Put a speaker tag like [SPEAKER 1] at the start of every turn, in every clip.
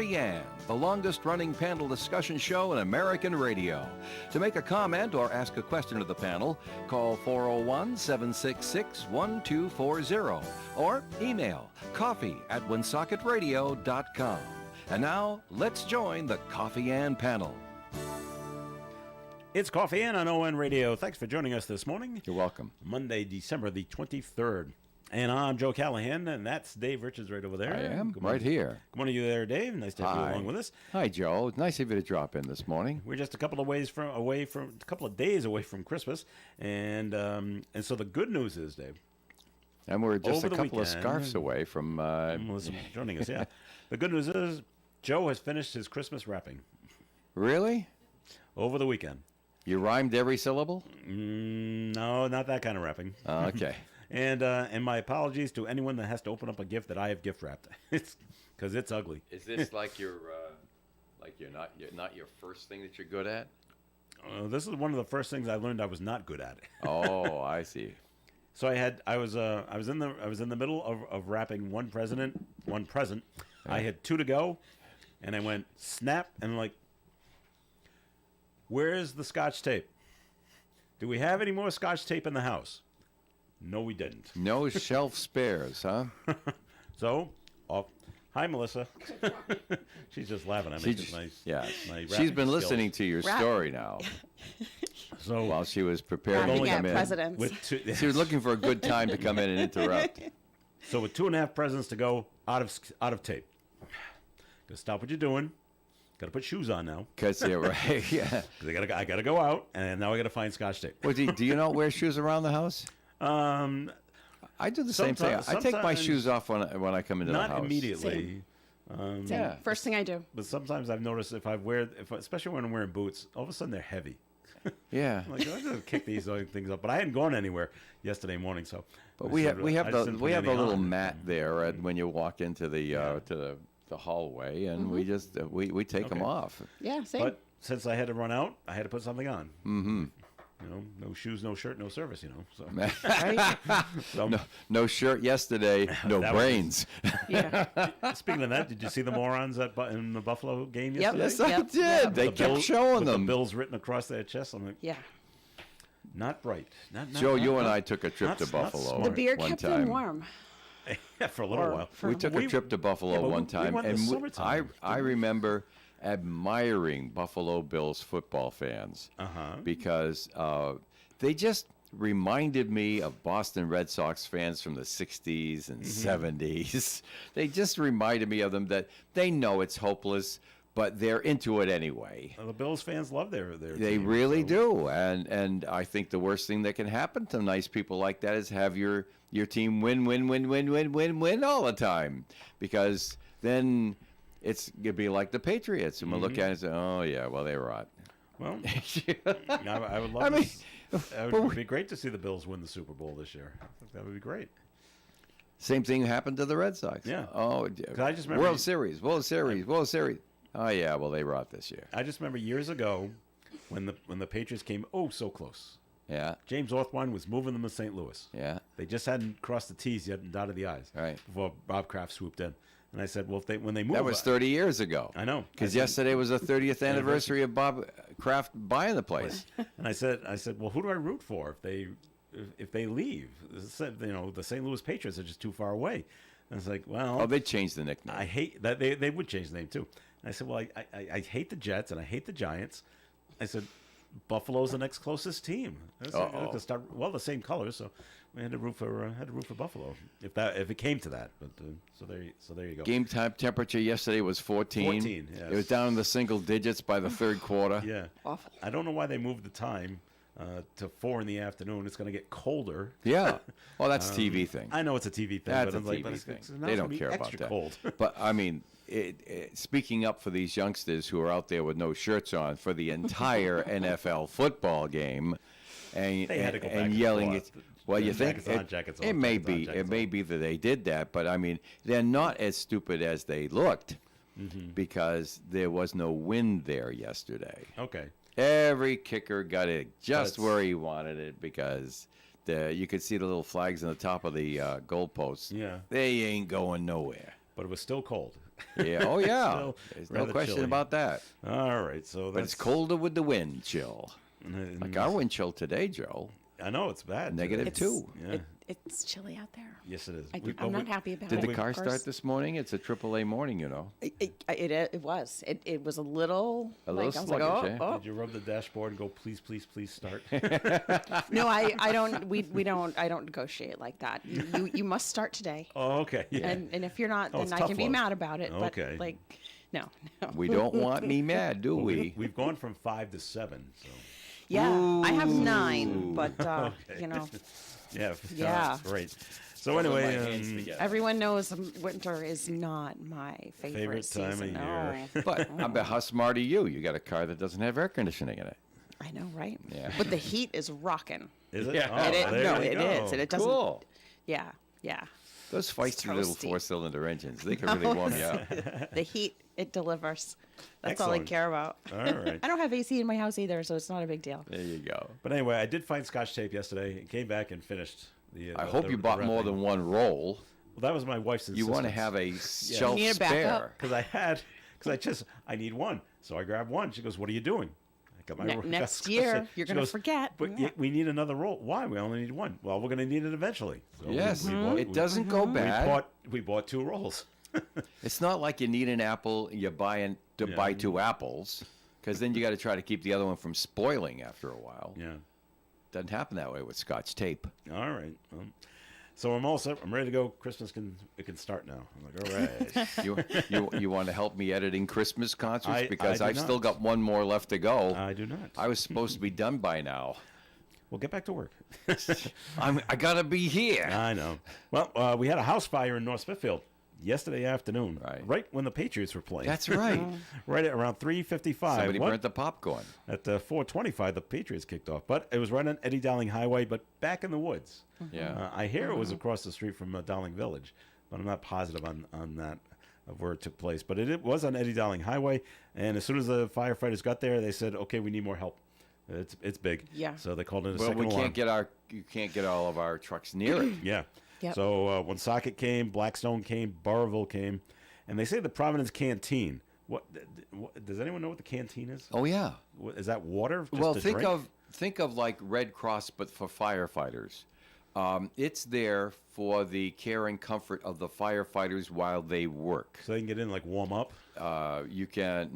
[SPEAKER 1] Coffee and, the longest-running panel discussion show in American radio. To make a comment or ask a question of the panel, call 401-766-1240 or email coffee@woonsocketradio.com. And now, let's join the Coffee and panel.
[SPEAKER 2] It's Coffee and on ON Radio. Thanks for joining us this morning.
[SPEAKER 1] You're welcome.
[SPEAKER 2] Monday, December the 23rd. And I'm Joe Callahan, and that's Dave Richards right over there.
[SPEAKER 1] I am,
[SPEAKER 2] Good
[SPEAKER 1] right
[SPEAKER 2] morning.
[SPEAKER 1] here.
[SPEAKER 2] Good morning to you there, Dave. Nice to have you
[SPEAKER 1] Hi.
[SPEAKER 2] along with us.
[SPEAKER 1] Hi, Joe. It's nice of you to drop in this morning.
[SPEAKER 2] We're just a couple of days away from Christmas, and so the good news is, Dave.
[SPEAKER 1] And we're just
[SPEAKER 2] Over
[SPEAKER 1] a
[SPEAKER 2] the
[SPEAKER 1] couple of
[SPEAKER 2] weekend-
[SPEAKER 1] scarves away from...
[SPEAKER 2] Melissa joining us, yeah. The good news is Joe has finished his Christmas wrapping
[SPEAKER 1] Really?
[SPEAKER 2] over the weekend.
[SPEAKER 1] You rhymed every syllable?
[SPEAKER 2] No, not that kind of wrapping.
[SPEAKER 1] Okay.
[SPEAKER 2] And my apologies to anyone that has to open up a gift that I have gift wrapped. It's because it's ugly.
[SPEAKER 1] Is this like you're not your first thing that you're good at?
[SPEAKER 2] This is one of the first things I learned I was not good at.
[SPEAKER 1] Oh, I see.
[SPEAKER 2] So I was in the middle of wrapping one present. I had two to go, and I went snap and like, where's the Scotch tape? Do we have any more Scotch tape in the house? No, we didn't.
[SPEAKER 1] No shelf spares, huh?
[SPEAKER 2] So, off. Hi, Melissa. She's just laughing at me.
[SPEAKER 1] She's
[SPEAKER 2] My
[SPEAKER 1] She's
[SPEAKER 2] wrapping
[SPEAKER 1] been
[SPEAKER 2] skills.
[SPEAKER 1] listening to your story now
[SPEAKER 2] So
[SPEAKER 1] while she was preparing to
[SPEAKER 3] Laughing
[SPEAKER 1] come
[SPEAKER 3] at
[SPEAKER 1] in.
[SPEAKER 3] presidents.
[SPEAKER 2] with two,
[SPEAKER 1] She was looking for a good time to come in and interrupt.
[SPEAKER 2] So with 2.5 presents to go, out of tape. Gotta stop what you're doing. Gotta put shoes on now.
[SPEAKER 1] Because you're right. Yeah.
[SPEAKER 2] 'Cause I gotta go out, and now I gotta find Scotch tape.
[SPEAKER 1] Well, do you not wear shoes around the house? I do the same thing. I take my
[SPEAKER 2] sometimes-
[SPEAKER 1] shoes off when I come into the house.
[SPEAKER 2] Not immediately.
[SPEAKER 3] Same.
[SPEAKER 1] Yeah.
[SPEAKER 3] First thing I do.
[SPEAKER 2] But sometimes I've noticed especially when I'm wearing boots, all of a sudden they're heavy.
[SPEAKER 1] Yeah.
[SPEAKER 2] I'm like, I just kick these things up. But I hadn't gone anywhere yesterday morning, so.
[SPEAKER 1] But
[SPEAKER 2] I
[SPEAKER 1] we
[SPEAKER 2] just
[SPEAKER 1] have we
[SPEAKER 2] I
[SPEAKER 1] have
[SPEAKER 2] just
[SPEAKER 1] the
[SPEAKER 2] didn't
[SPEAKER 1] we
[SPEAKER 2] put
[SPEAKER 1] have a
[SPEAKER 2] anything
[SPEAKER 1] little
[SPEAKER 2] on.
[SPEAKER 1] mat there when you walk into the hallway, and we just we take them
[SPEAKER 2] Okay.
[SPEAKER 1] off.
[SPEAKER 3] Yeah, same.
[SPEAKER 2] But since I had to run out, I had to put something on. Mm-hmm. You know, no shoes, no shirt, no service. You know, so. So
[SPEAKER 1] No shirt yesterday, no
[SPEAKER 2] That was-
[SPEAKER 1] brains.
[SPEAKER 3] yeah.
[SPEAKER 2] speaking of that, did you see the morons in the Buffalo game
[SPEAKER 3] Yep.
[SPEAKER 2] yesterday?
[SPEAKER 1] Yes, I
[SPEAKER 3] Yep.
[SPEAKER 1] did.
[SPEAKER 3] Yep.
[SPEAKER 1] They
[SPEAKER 2] The
[SPEAKER 1] kept
[SPEAKER 2] Bills-
[SPEAKER 1] showing
[SPEAKER 2] with
[SPEAKER 1] them.
[SPEAKER 2] the Bills written across their chest. I'm like,
[SPEAKER 3] Yeah.
[SPEAKER 2] not bright. Not,
[SPEAKER 1] Joe,
[SPEAKER 2] not,
[SPEAKER 1] you
[SPEAKER 2] not,
[SPEAKER 1] and I took a trip
[SPEAKER 2] not-
[SPEAKER 1] to
[SPEAKER 2] not
[SPEAKER 1] Buffalo.
[SPEAKER 2] smart.
[SPEAKER 3] The beer
[SPEAKER 1] one
[SPEAKER 3] kept
[SPEAKER 1] time.
[SPEAKER 3] them warm.
[SPEAKER 2] Yeah, for a little
[SPEAKER 3] Or
[SPEAKER 2] while.
[SPEAKER 3] for-
[SPEAKER 1] We took a trip to Buffalo
[SPEAKER 2] but
[SPEAKER 1] one
[SPEAKER 2] we
[SPEAKER 1] time,
[SPEAKER 2] went in
[SPEAKER 1] and
[SPEAKER 2] the summertime,
[SPEAKER 1] I remember admiring Buffalo Bills football fans because they just reminded me of Boston Red Sox fans from the 60s and 70s. They just reminded me of them that they know it's hopeless, but they're into it anyway.
[SPEAKER 2] The Bills fans love their
[SPEAKER 1] They
[SPEAKER 2] team,
[SPEAKER 1] really
[SPEAKER 2] so-
[SPEAKER 1] do, and I think the worst thing that can happen to nice people like that is have your team win all the time, because then it'd be like the Patriots, and we'll look at it and say, oh yeah, well they rot.
[SPEAKER 2] Well, I would love.
[SPEAKER 1] I mean,
[SPEAKER 2] it would be great to see the Bills win the Super Bowl this year. I think that would be great.
[SPEAKER 1] Same thing happened to the Red Sox.
[SPEAKER 2] Yeah.
[SPEAKER 1] Oh,
[SPEAKER 2] I just remember-
[SPEAKER 1] World Series. Oh yeah, well they rot this year.
[SPEAKER 2] I just remember years ago when the Patriots came so close.
[SPEAKER 1] Yeah,
[SPEAKER 2] James Orthwine was moving them to St. Louis.
[SPEAKER 1] yeah.
[SPEAKER 2] They just hadn't crossed the T's yet and dotted the I's.
[SPEAKER 1] Right.
[SPEAKER 2] Before Bob Kraft swooped in, and I said, "Well, when they move,
[SPEAKER 1] That was 30 years ago.
[SPEAKER 2] I know.
[SPEAKER 1] Because
[SPEAKER 2] I said-
[SPEAKER 1] yesterday was the 30th anniversary of Bob Kraft buying the place.
[SPEAKER 2] And I said, well, who do I root for if they leave? The St. Louis Patriots are just too far away. And it's like, well,
[SPEAKER 1] Oh, they changed the nickname.
[SPEAKER 2] I hate that they would change the name too. And I said, well, I hate the Jets and I hate the Giants. I said, Buffalo's the next closest team. I said,
[SPEAKER 1] Uh-oh.
[SPEAKER 2] the same colors, so we had to root for Buffalo if it came to that. But so there you go.
[SPEAKER 1] Game time temperature yesterday was 14.
[SPEAKER 2] 14, yes.
[SPEAKER 1] It was down in the single digits by the third quarter.
[SPEAKER 2] Yeah,
[SPEAKER 3] Awful.
[SPEAKER 2] I don't know why they moved the time to 4 in the afternoon. It's going to get colder.
[SPEAKER 1] Yeah. Well, that's a TV thing.
[SPEAKER 2] I know it's a TV thing,
[SPEAKER 1] That's
[SPEAKER 2] but
[SPEAKER 1] a
[SPEAKER 2] I'm like,
[SPEAKER 1] TV
[SPEAKER 2] but
[SPEAKER 1] thing.
[SPEAKER 2] now
[SPEAKER 1] They
[SPEAKER 2] it's
[SPEAKER 1] don't
[SPEAKER 2] gonna be
[SPEAKER 1] care about
[SPEAKER 2] extra
[SPEAKER 1] that.
[SPEAKER 2] cold.
[SPEAKER 1] But, I mean, speaking up for these youngsters who are out there with no shirts on for the entire NFL football game and,
[SPEAKER 2] They had to go back
[SPEAKER 1] and
[SPEAKER 2] and
[SPEAKER 1] yelling
[SPEAKER 2] forth.
[SPEAKER 1] it. Well, you think
[SPEAKER 2] Jackets on, jackets
[SPEAKER 1] it
[SPEAKER 2] off,
[SPEAKER 1] may
[SPEAKER 2] jackets on,
[SPEAKER 1] be
[SPEAKER 2] jackets
[SPEAKER 1] it may
[SPEAKER 2] off.
[SPEAKER 1] be that they did that, but I mean they're not as stupid as they looked because there was no wind there yesterday.
[SPEAKER 2] Okay.
[SPEAKER 1] Every kicker got it just
[SPEAKER 2] That's-
[SPEAKER 1] where he wanted it because you could see the little flags on the top of the goalposts.
[SPEAKER 2] Yeah.
[SPEAKER 1] They ain't going nowhere.
[SPEAKER 2] But it was still cold.
[SPEAKER 1] Yeah. Oh, yeah.
[SPEAKER 2] Still
[SPEAKER 1] There's no
[SPEAKER 2] rather
[SPEAKER 1] question
[SPEAKER 2] chilly.
[SPEAKER 1] about that.
[SPEAKER 2] All right, so
[SPEAKER 1] But it's
[SPEAKER 2] that's
[SPEAKER 1] colder with the wind chill. Like our wind chill today, Joe.
[SPEAKER 2] I know it's bad.
[SPEAKER 1] Negative
[SPEAKER 2] today.
[SPEAKER 1] two.
[SPEAKER 2] Yeah.
[SPEAKER 3] It's chilly out there.
[SPEAKER 2] Yes, it is.
[SPEAKER 3] I'm not happy about
[SPEAKER 1] Did
[SPEAKER 3] it.
[SPEAKER 1] the car
[SPEAKER 3] of course.
[SPEAKER 1] start this morning? It's a AAA morning, you know.
[SPEAKER 3] It was. It was a little.
[SPEAKER 1] A
[SPEAKER 3] like,
[SPEAKER 1] little
[SPEAKER 3] I was like,
[SPEAKER 1] sluggish,
[SPEAKER 3] oh,
[SPEAKER 1] eh?
[SPEAKER 3] oh.
[SPEAKER 2] Did you rub the dashboard and go, please, please, please start?
[SPEAKER 3] No, I don't. We don't. I don't negotiate like that. You must start today.
[SPEAKER 2] Oh, okay. Yeah.
[SPEAKER 3] And if you're not,
[SPEAKER 2] Oh,
[SPEAKER 3] then
[SPEAKER 2] it's
[SPEAKER 3] I
[SPEAKER 2] tough
[SPEAKER 3] can be
[SPEAKER 2] love.
[SPEAKER 3] mad about it.
[SPEAKER 2] Okay.
[SPEAKER 3] But like, no.
[SPEAKER 1] We don't want me mad, do we?
[SPEAKER 2] We've gone from 5 to 7. So
[SPEAKER 3] Yeah, I have
[SPEAKER 1] Ooh.
[SPEAKER 3] 9, but you know,
[SPEAKER 2] yeah.
[SPEAKER 3] Yeah.
[SPEAKER 2] Great. So anyway,
[SPEAKER 3] everyone knows winter is not my favorite
[SPEAKER 2] time of
[SPEAKER 3] season.
[SPEAKER 2] year.
[SPEAKER 3] No.
[SPEAKER 1] But I bet how smart are you? You got a car that doesn't have air conditioning in it.
[SPEAKER 3] I know, right?
[SPEAKER 1] Yeah.
[SPEAKER 3] But the heat is rocking.
[SPEAKER 2] is it?
[SPEAKER 1] Yeah.
[SPEAKER 2] Oh, there
[SPEAKER 3] No,
[SPEAKER 2] you
[SPEAKER 3] it
[SPEAKER 2] go.
[SPEAKER 3] is, and it doesn't.
[SPEAKER 1] Cool.
[SPEAKER 3] Yeah, yeah.
[SPEAKER 1] Those feisty little
[SPEAKER 3] toasty.
[SPEAKER 1] 4-cylinder engines, they can really warm you up.
[SPEAKER 3] The heat it delivers. That's all I
[SPEAKER 2] Excellent.
[SPEAKER 3] care about.
[SPEAKER 2] All right.
[SPEAKER 3] I don't have AC in my house either, so it's not a big deal.
[SPEAKER 1] There you go.
[SPEAKER 2] But anyway, I did find Scotch tape yesterday and came back and finished.
[SPEAKER 1] I hope you bought more than one roll.
[SPEAKER 2] Well, that was my wife's
[SPEAKER 1] You want to
[SPEAKER 2] insistence.
[SPEAKER 1] have a shelf
[SPEAKER 3] You need a backup.
[SPEAKER 1] spare.
[SPEAKER 2] Because I need one. So I grabbed one. She goes, what are you doing? I got my
[SPEAKER 3] Ne-
[SPEAKER 2] got
[SPEAKER 3] next
[SPEAKER 2] Scotch
[SPEAKER 3] year,
[SPEAKER 2] tape.
[SPEAKER 3] you're
[SPEAKER 2] She
[SPEAKER 3] gonna
[SPEAKER 2] goes,
[SPEAKER 3] forget.
[SPEAKER 2] But
[SPEAKER 3] Yeah.
[SPEAKER 2] we need another roll. Why? We only need one. Well, we're going to need it eventually. So
[SPEAKER 1] Yes,
[SPEAKER 2] bought-
[SPEAKER 1] it doesn't go bad.
[SPEAKER 2] We bought 2 rolls.
[SPEAKER 1] It's not like you need an apple, you buy buy 2 apples, because then you got to try to keep the other one from spoiling after a while.
[SPEAKER 2] Yeah.
[SPEAKER 1] Doesn't happen that way with Scotch tape.
[SPEAKER 2] All right. So I'm all set. I'm ready to go. Christmas can start now. I'm like, all right.
[SPEAKER 1] You want to help me editing Christmas concerts
[SPEAKER 2] I
[SPEAKER 1] because
[SPEAKER 2] do
[SPEAKER 1] I've still
[SPEAKER 2] not.
[SPEAKER 1] got one more left to go.
[SPEAKER 2] I do not.
[SPEAKER 1] I was supposed to be done by now.
[SPEAKER 2] We'll get back to work.
[SPEAKER 1] I gotta be here.
[SPEAKER 2] I know. Well, we had a house fire in North Smithfield yesterday afternoon,
[SPEAKER 1] Right.
[SPEAKER 2] when the Patriots were playing.
[SPEAKER 1] That's right.
[SPEAKER 2] Right at around 3:55.
[SPEAKER 1] Somebody burnt the popcorn.
[SPEAKER 2] At 4:25, the Patriots kicked off, but it was right on Eddie Dowling Highway, but back in the woods.
[SPEAKER 1] Yeah.
[SPEAKER 2] I hear it was across the street from Dowling Village, but I'm not positive on that of where it took place. But it was on Eddie Dowling Highway, and as soon as the firefighters got there, they said, "Okay, we need more help. It's big."
[SPEAKER 3] Yeah.
[SPEAKER 2] So they called in a
[SPEAKER 1] Well,
[SPEAKER 2] second alarm.
[SPEAKER 1] you can't get all of our trucks near it.
[SPEAKER 2] Yeah.
[SPEAKER 3] Yep.
[SPEAKER 2] So when Socket came, Blackstone came, Burrville came, and they say the Providence Canteen. What does anyone know what the canteen is?
[SPEAKER 1] Oh yeah.
[SPEAKER 2] Is that water? Just
[SPEAKER 1] Well,
[SPEAKER 2] to
[SPEAKER 1] think
[SPEAKER 2] drink?
[SPEAKER 1] of like Red Cross, but for firefighters. It's there for the care and comfort of the firefighters while they work.
[SPEAKER 2] So they can get in, like warm up.
[SPEAKER 1] You can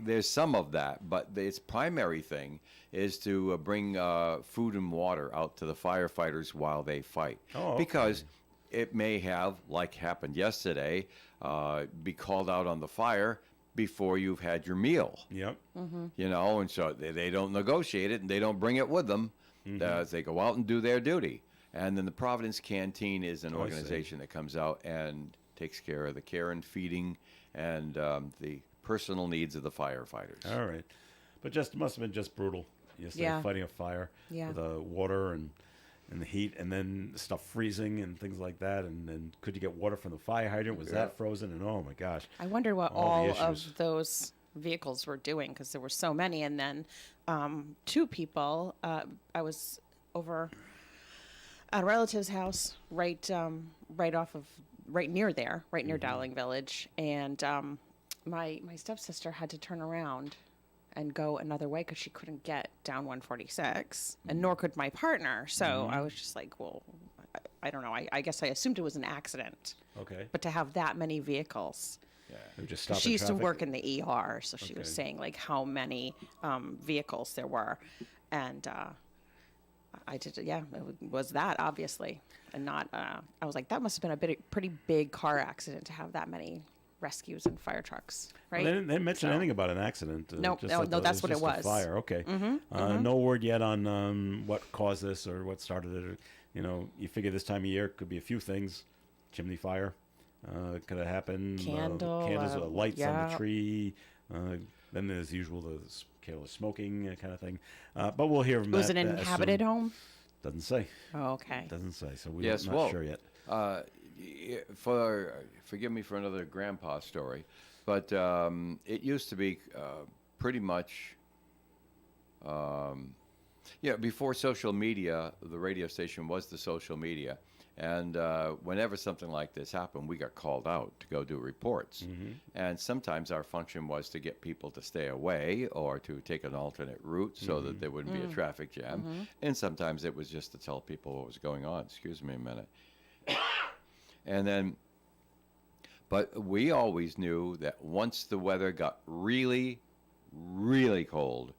[SPEAKER 1] there's some of that, but its primary thing is to bring food and water out to the firefighters while they fight.
[SPEAKER 2] Oh, okay.
[SPEAKER 1] Because it may have, like happened yesterday, be called out on the fire before you've had your meal.
[SPEAKER 2] Yep.
[SPEAKER 1] You know, and so they don't negotiate it and they don't bring it with them. They go out and do their duty. And then the Providence Canteen is an
[SPEAKER 2] Oh, I see.
[SPEAKER 1] organization that comes out and takes care of the care and feeding and the personal needs of the firefighters.
[SPEAKER 2] All right. But must have been just brutal yesterday,
[SPEAKER 3] Yeah.
[SPEAKER 2] fighting a fire
[SPEAKER 3] Yeah.
[SPEAKER 2] with the water and the heat, and then stuff freezing and things like that. And then could you get water from the fire hydrant? Was that frozen? And oh my gosh.
[SPEAKER 3] I wonder what
[SPEAKER 2] All the
[SPEAKER 3] all
[SPEAKER 2] issues.
[SPEAKER 3] of those vehicles were doing because there were so many. And then 2 people, I was over at a relative's house right near there, right near Dowling Village. And my stepsister had to turn around and go another way because she couldn't get down 146, and nor could my partner. So I was just like, well, I don't know. I guess I assumed it was an accident.
[SPEAKER 2] Okay.
[SPEAKER 3] But to have that many vehicles,
[SPEAKER 2] They just stopping
[SPEAKER 3] she used to
[SPEAKER 2] traffic?
[SPEAKER 3] work in the ER, so she was
[SPEAKER 2] Okay.
[SPEAKER 3] saying like how many vehicles there were, and I did, yeah, it was that obviously, and not. I was like, that must have been a pretty big car accident to have that many rescues and fire trucks, right?
[SPEAKER 2] Well, they didn't mention
[SPEAKER 3] So-
[SPEAKER 2] anything about an accident.
[SPEAKER 3] Nope,
[SPEAKER 2] just
[SPEAKER 3] no,
[SPEAKER 2] that
[SPEAKER 3] no,
[SPEAKER 2] it
[SPEAKER 3] that's what it
[SPEAKER 2] just a
[SPEAKER 3] was.
[SPEAKER 2] Fire. Okay. No word yet on what caused this or what started it. Or, you figure this time of year it could be a few things. Chimney fire could have happened.
[SPEAKER 3] Candle,
[SPEAKER 2] candles, lights on the
[SPEAKER 3] yeah.
[SPEAKER 2] tree. Then there's usual the careless smoking kind of thing. But we'll hear from
[SPEAKER 3] Was
[SPEAKER 2] that.
[SPEAKER 3] it an
[SPEAKER 2] as
[SPEAKER 3] inhabited
[SPEAKER 2] soon.
[SPEAKER 3] home?
[SPEAKER 2] Doesn't say.
[SPEAKER 3] Oh, okay.
[SPEAKER 2] Doesn't say. So we're
[SPEAKER 1] Yes,
[SPEAKER 2] not
[SPEAKER 1] well,
[SPEAKER 2] sure yet.
[SPEAKER 1] Forgive me for another grandpa story, but it used to be pretty much, before social media, the radio station was the social media, And whenever something like this happened, we got called out to go do reports. And sometimes our function was to get people to stay away or to take an alternate route so that there wouldn't be a traffic jam. And sometimes it was just to tell people what was going on. Excuse me a minute. And then, but we always knew that once the weather got really, really cold,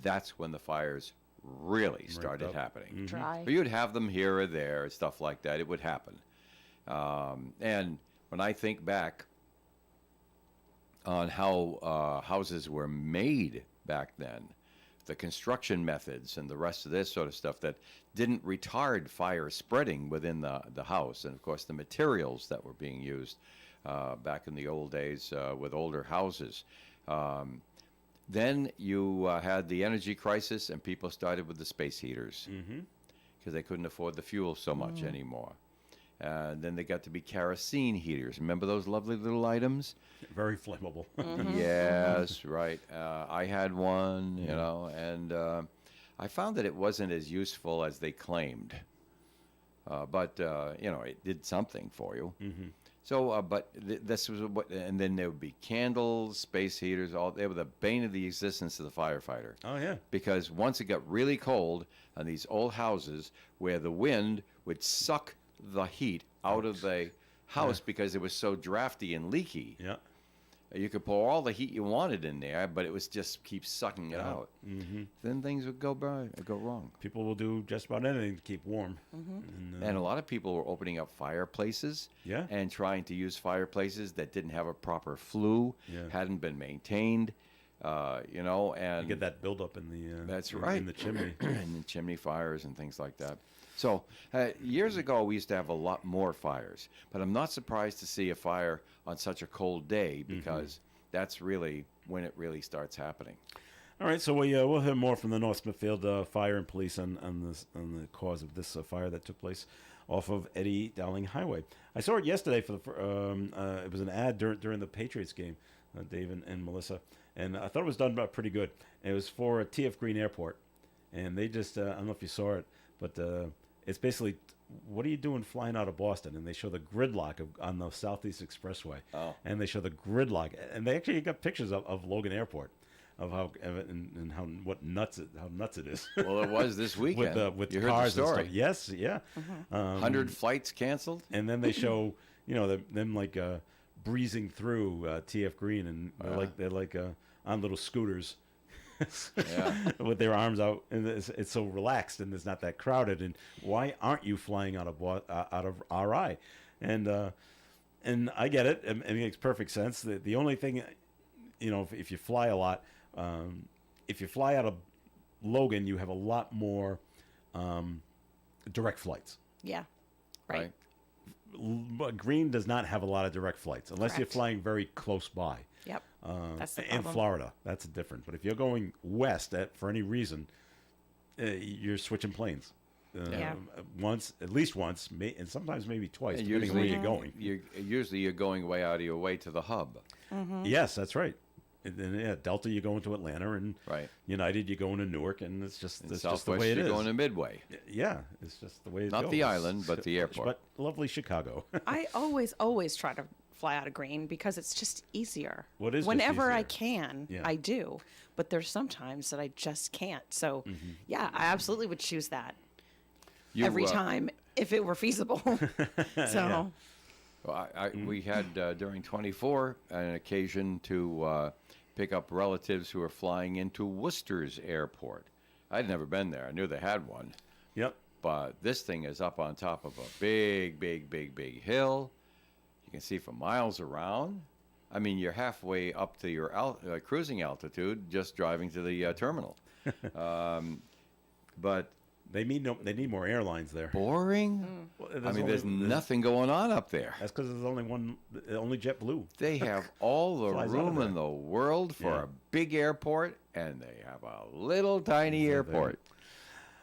[SPEAKER 1] that's when the fires really started happening.
[SPEAKER 3] Dry.
[SPEAKER 1] But you'd have them here or there, stuff like that. It would happen. And when I think back on how houses were made back then, the construction methods and the rest of this sort of stuff that didn't retard fire spreading within the house, and of course the materials that were being used back in the old days with older houses. Then you had the energy crisis, and people started with the space heaters because they couldn't afford the fuel so much anymore. And then they got to be kerosene heaters. Remember those lovely little items?
[SPEAKER 2] Very flammable.
[SPEAKER 1] Yes, right. I had one, you know, and I found that it wasn't as useful as they claimed. But, you know, it did something for you. So, but this was what, and then there would be candles, space heaters, they were the bane of the existence of the firefighter.
[SPEAKER 2] Oh, yeah.
[SPEAKER 1] Because once it got really cold on these old houses where the wind would suck the heat out of the house because it was so drafty and leaky,
[SPEAKER 2] Yeah.
[SPEAKER 1] you could pour all the heat you wanted in there, but it was just keep sucking it out. Then things would go wrong.
[SPEAKER 2] People will do just about anything to keep warm.
[SPEAKER 1] And a lot of people were opening up fireplaces
[SPEAKER 2] Yeah.
[SPEAKER 1] and trying to use fireplaces that didn't have a proper flue,
[SPEAKER 2] Yeah.
[SPEAKER 1] hadn't been maintained, you know, and
[SPEAKER 2] You get that buildup in the
[SPEAKER 1] that's
[SPEAKER 2] in
[SPEAKER 1] right.
[SPEAKER 2] the chimney.
[SPEAKER 1] and the chimney fires and things like that. So years ago, we used to have a lot more fires, but I'm not surprised to see a fire on such a cold day because that's really when it really starts happening.
[SPEAKER 2] All right, so we'll hear more from the North Smithfield Fire and Police on the cause of this fire that took place off of Eddie Dowling Highway. I saw it yesterday for it was an ad during the Patriots game, Dave and Melissa, and I thought it was done pretty good. It was for TF Green Airport, and they just I don't know if you saw it, but it's basically, what are you doing flying out of Boston? And they show the gridlock on the Southeast Expressway.
[SPEAKER 1] Oh.
[SPEAKER 2] And they show the gridlock. And they actually got pictures of Logan Airport, of how and how nuts it is.
[SPEAKER 1] Well, it was this weekend.
[SPEAKER 2] with
[SPEAKER 1] you
[SPEAKER 2] cars
[SPEAKER 1] heard the story.
[SPEAKER 2] and stuff. Yes, yeah.
[SPEAKER 1] 100 flights canceled.
[SPEAKER 2] And then they show them like breezing through TF Green, and they're like on little scooters.
[SPEAKER 1] Yeah.
[SPEAKER 2] With their arms out, and it's so relaxed, and it's not that crowded. And why aren't you flying out of RI? And I get it. It makes perfect sense. The only thing, if you fly a lot, if you fly out of Logan, you have a lot more direct flights.
[SPEAKER 3] Yeah. Right.
[SPEAKER 2] Green does not have a lot of direct flights unless you're
[SPEAKER 3] Correct.
[SPEAKER 2] flying very close by.
[SPEAKER 3] Yep. That's the
[SPEAKER 2] In
[SPEAKER 3] problem.
[SPEAKER 2] Florida, that's different. But if you're going west for any reason, you're switching planes.
[SPEAKER 3] Yeah.
[SPEAKER 2] At least once, and sometimes maybe twice,
[SPEAKER 1] And
[SPEAKER 2] depending on where you're going.
[SPEAKER 1] Usually you're going way out of your way to the hub.
[SPEAKER 2] Yes, that's right. And then, Delta, you go into Atlanta, and
[SPEAKER 1] Right.
[SPEAKER 2] United, you go into Newark, and it's just
[SPEAKER 1] In
[SPEAKER 2] that's just the
[SPEAKER 1] Southwest,
[SPEAKER 2] way it
[SPEAKER 1] you're
[SPEAKER 2] is.
[SPEAKER 1] going to Midway.
[SPEAKER 2] Yeah, it's just the way it
[SPEAKER 1] Not
[SPEAKER 2] goes.
[SPEAKER 1] the island, but the airport.
[SPEAKER 2] But lovely Chicago.
[SPEAKER 3] I always try to fly out of Green because it's just easier.
[SPEAKER 2] Well, it is just
[SPEAKER 3] Whenever I
[SPEAKER 2] easier.
[SPEAKER 3] can,
[SPEAKER 2] Yeah.
[SPEAKER 3] I do. But there's sometimes that I just can't. So,
[SPEAKER 2] Mm-hmm.
[SPEAKER 3] yeah, I absolutely would choose that
[SPEAKER 1] You,
[SPEAKER 3] every time if it were feasible. So,
[SPEAKER 1] Well, we had during 24 an occasion to pick up relatives who were flying into Worcester's airport. I'd never been there. I knew they had one,
[SPEAKER 2] Yep.
[SPEAKER 1] but this thing is up on top of a big hill. You can see for miles around. I mean, you're halfway up to your cruising altitude just driving to the terminal. But
[SPEAKER 2] They need more airlines there.
[SPEAKER 1] boring.
[SPEAKER 2] Well,
[SPEAKER 1] I mean, there's nothing going on up there.
[SPEAKER 2] That's because there's only JetBlue.
[SPEAKER 1] They have all the
[SPEAKER 2] Flies out of
[SPEAKER 1] room
[SPEAKER 2] there.
[SPEAKER 1] in the world for
[SPEAKER 2] Yeah.
[SPEAKER 1] a big airport, and they have a little tiny airport.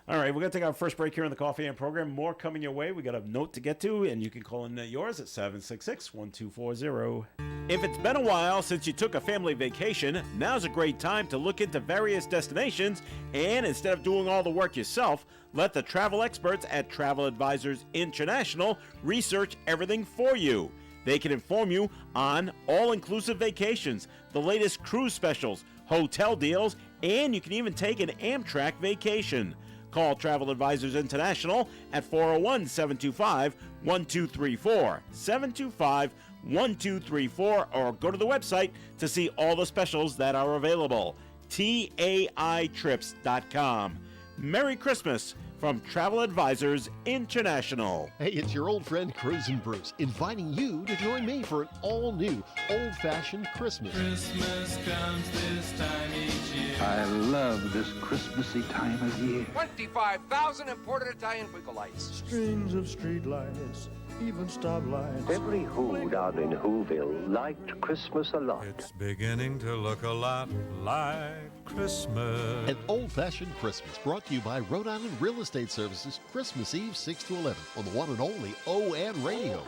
[SPEAKER 2] All right, we're going to take our first break here on the Coffee and program. More coming your way. We got a note to get to, and you can call in yours at 766-1240. If it's been a while since you took a family vacation, now's a great time to look into various destinations and instead of doing all the work yourself, let the travel experts at Travel Advisors International research everything for you. They can inform you on all-inclusive vacations, the latest cruise specials, hotel deals, and you can even take an Amtrak vacation. Call Travel Advisors International at 401-725-1234, 725-1234, or go to the website to see all the specials that are available. TAItrips.com. Merry Christmas from Travel Advisors International.
[SPEAKER 4] Hey, it's your old friend Cruisin' Bruce, inviting you to join me for an all-new, old-fashioned Christmas.
[SPEAKER 5] Christmas comes this time each year.
[SPEAKER 6] I love this Christmassy time of year.
[SPEAKER 7] 25,000 imported Italian twinkle lights.
[SPEAKER 8] Strings of street lights, even stoplights.
[SPEAKER 9] Every Who down in Whoville liked Christmas a lot.
[SPEAKER 5] It's beginning to look a lot like Christmas.
[SPEAKER 4] An old-fashioned Christmas brought to you by Rhode Island Real Estate Services, Christmas Eve 6 to 11 on the one and only ON Radio.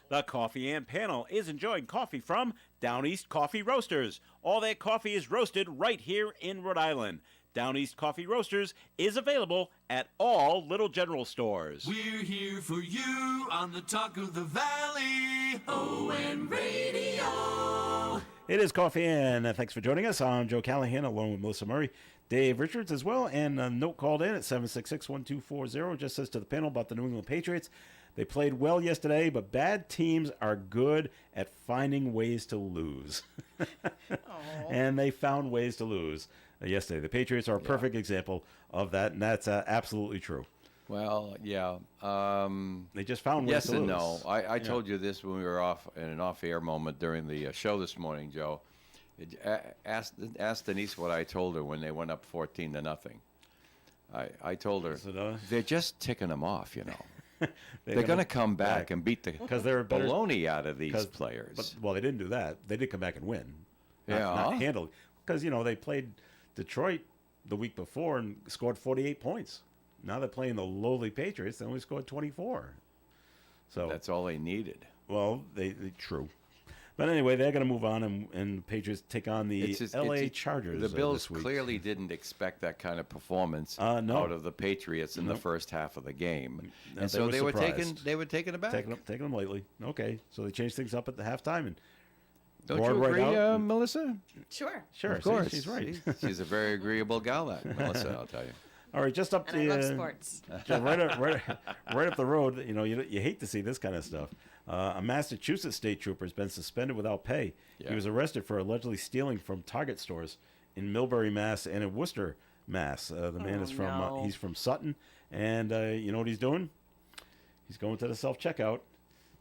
[SPEAKER 2] The Coffee and Panel is enjoying coffee from Down East Coffee Roasters. All their coffee is roasted right here in Rhode Island. Down East Coffee Roasters is available at all Little General stores.
[SPEAKER 5] We're here for you on the Talk of the Valley, ON Radio.
[SPEAKER 2] It is Coffee and thanks for joining us. I'm Joe Callahan along with Melissa Murray, Dave Richards as well, and a note called in at 766-1240 just says to the panel about the New England Patriots. They played well yesterday, but bad teams are good at finding ways to lose. And they found ways to lose yesterday. The Patriots are a perfect example of that, and that's absolutely true.
[SPEAKER 1] Well, yeah.
[SPEAKER 2] They just found ways
[SPEAKER 1] Yes
[SPEAKER 2] to
[SPEAKER 1] and
[SPEAKER 2] lose.
[SPEAKER 1] no. I told you this when we were off in an off-air moment during the show this morning, Joe. Ask Denise what I told her when they went up 14-0. I told her they're just ticking them off, you know. They're going to come back and beat the baloney out of these players.
[SPEAKER 2] Well, they didn't do that. They did come back and win.
[SPEAKER 1] Yeah.
[SPEAKER 2] Not handle. Because, they played Detroit the week before and scored 48 points. Now they're playing the lowly Patriots. They only scored 24. So
[SPEAKER 1] that's all they needed.
[SPEAKER 2] Well, they true. But anyway, they're going to move on, and the Patriots take on the L.A. Chargers.
[SPEAKER 1] The Bills
[SPEAKER 2] this week.
[SPEAKER 1] clearly didn't expect that kind of performance
[SPEAKER 2] No.
[SPEAKER 1] out of the Patriots in the first half of the game,
[SPEAKER 2] No,
[SPEAKER 1] and so they were taking
[SPEAKER 2] surprised.
[SPEAKER 1] it back.
[SPEAKER 2] Taking them lately. Okay, so they changed things up at the halftime and
[SPEAKER 1] Don't
[SPEAKER 2] roared
[SPEAKER 1] you agree,
[SPEAKER 2] right out.
[SPEAKER 1] Melissa?
[SPEAKER 3] Sure.
[SPEAKER 2] Sure,
[SPEAKER 1] Of course,
[SPEAKER 2] she's right.
[SPEAKER 1] She's a very agreeable gal, that Melissa. I'll tell you.
[SPEAKER 2] All right, just up
[SPEAKER 3] And
[SPEAKER 2] the
[SPEAKER 3] I love sports.
[SPEAKER 2] just right up the road. You hate to see this kind of stuff. A Massachusetts state trooper has been suspended without pay.
[SPEAKER 1] Yeah.
[SPEAKER 2] He was arrested for allegedly stealing from Target stores in Millbury, Mass, and in Worcester, Mass. The man is from he's from Sutton, and you know what he's doing? He's going to the self checkout,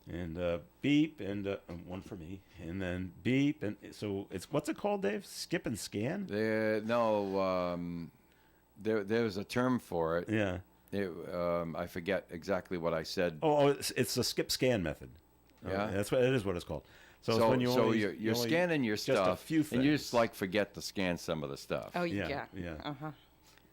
[SPEAKER 2] and beep, and one for me, and then beep, and so it's what's it called, Dave? Skip and scan?
[SPEAKER 1] There was a term for it.
[SPEAKER 2] Yeah.
[SPEAKER 1] I forget exactly what I said.
[SPEAKER 2] It's the skip scan method.
[SPEAKER 1] Yeah,
[SPEAKER 2] that's what it is. What it's called. So it's
[SPEAKER 1] So,
[SPEAKER 2] when you only,
[SPEAKER 1] you're
[SPEAKER 2] only
[SPEAKER 1] scanning your
[SPEAKER 2] just
[SPEAKER 1] stuff,
[SPEAKER 2] a few things.
[SPEAKER 1] and you just forget to scan some of the stuff.
[SPEAKER 3] Oh, yeah.
[SPEAKER 2] Yeah.
[SPEAKER 3] Uh-huh.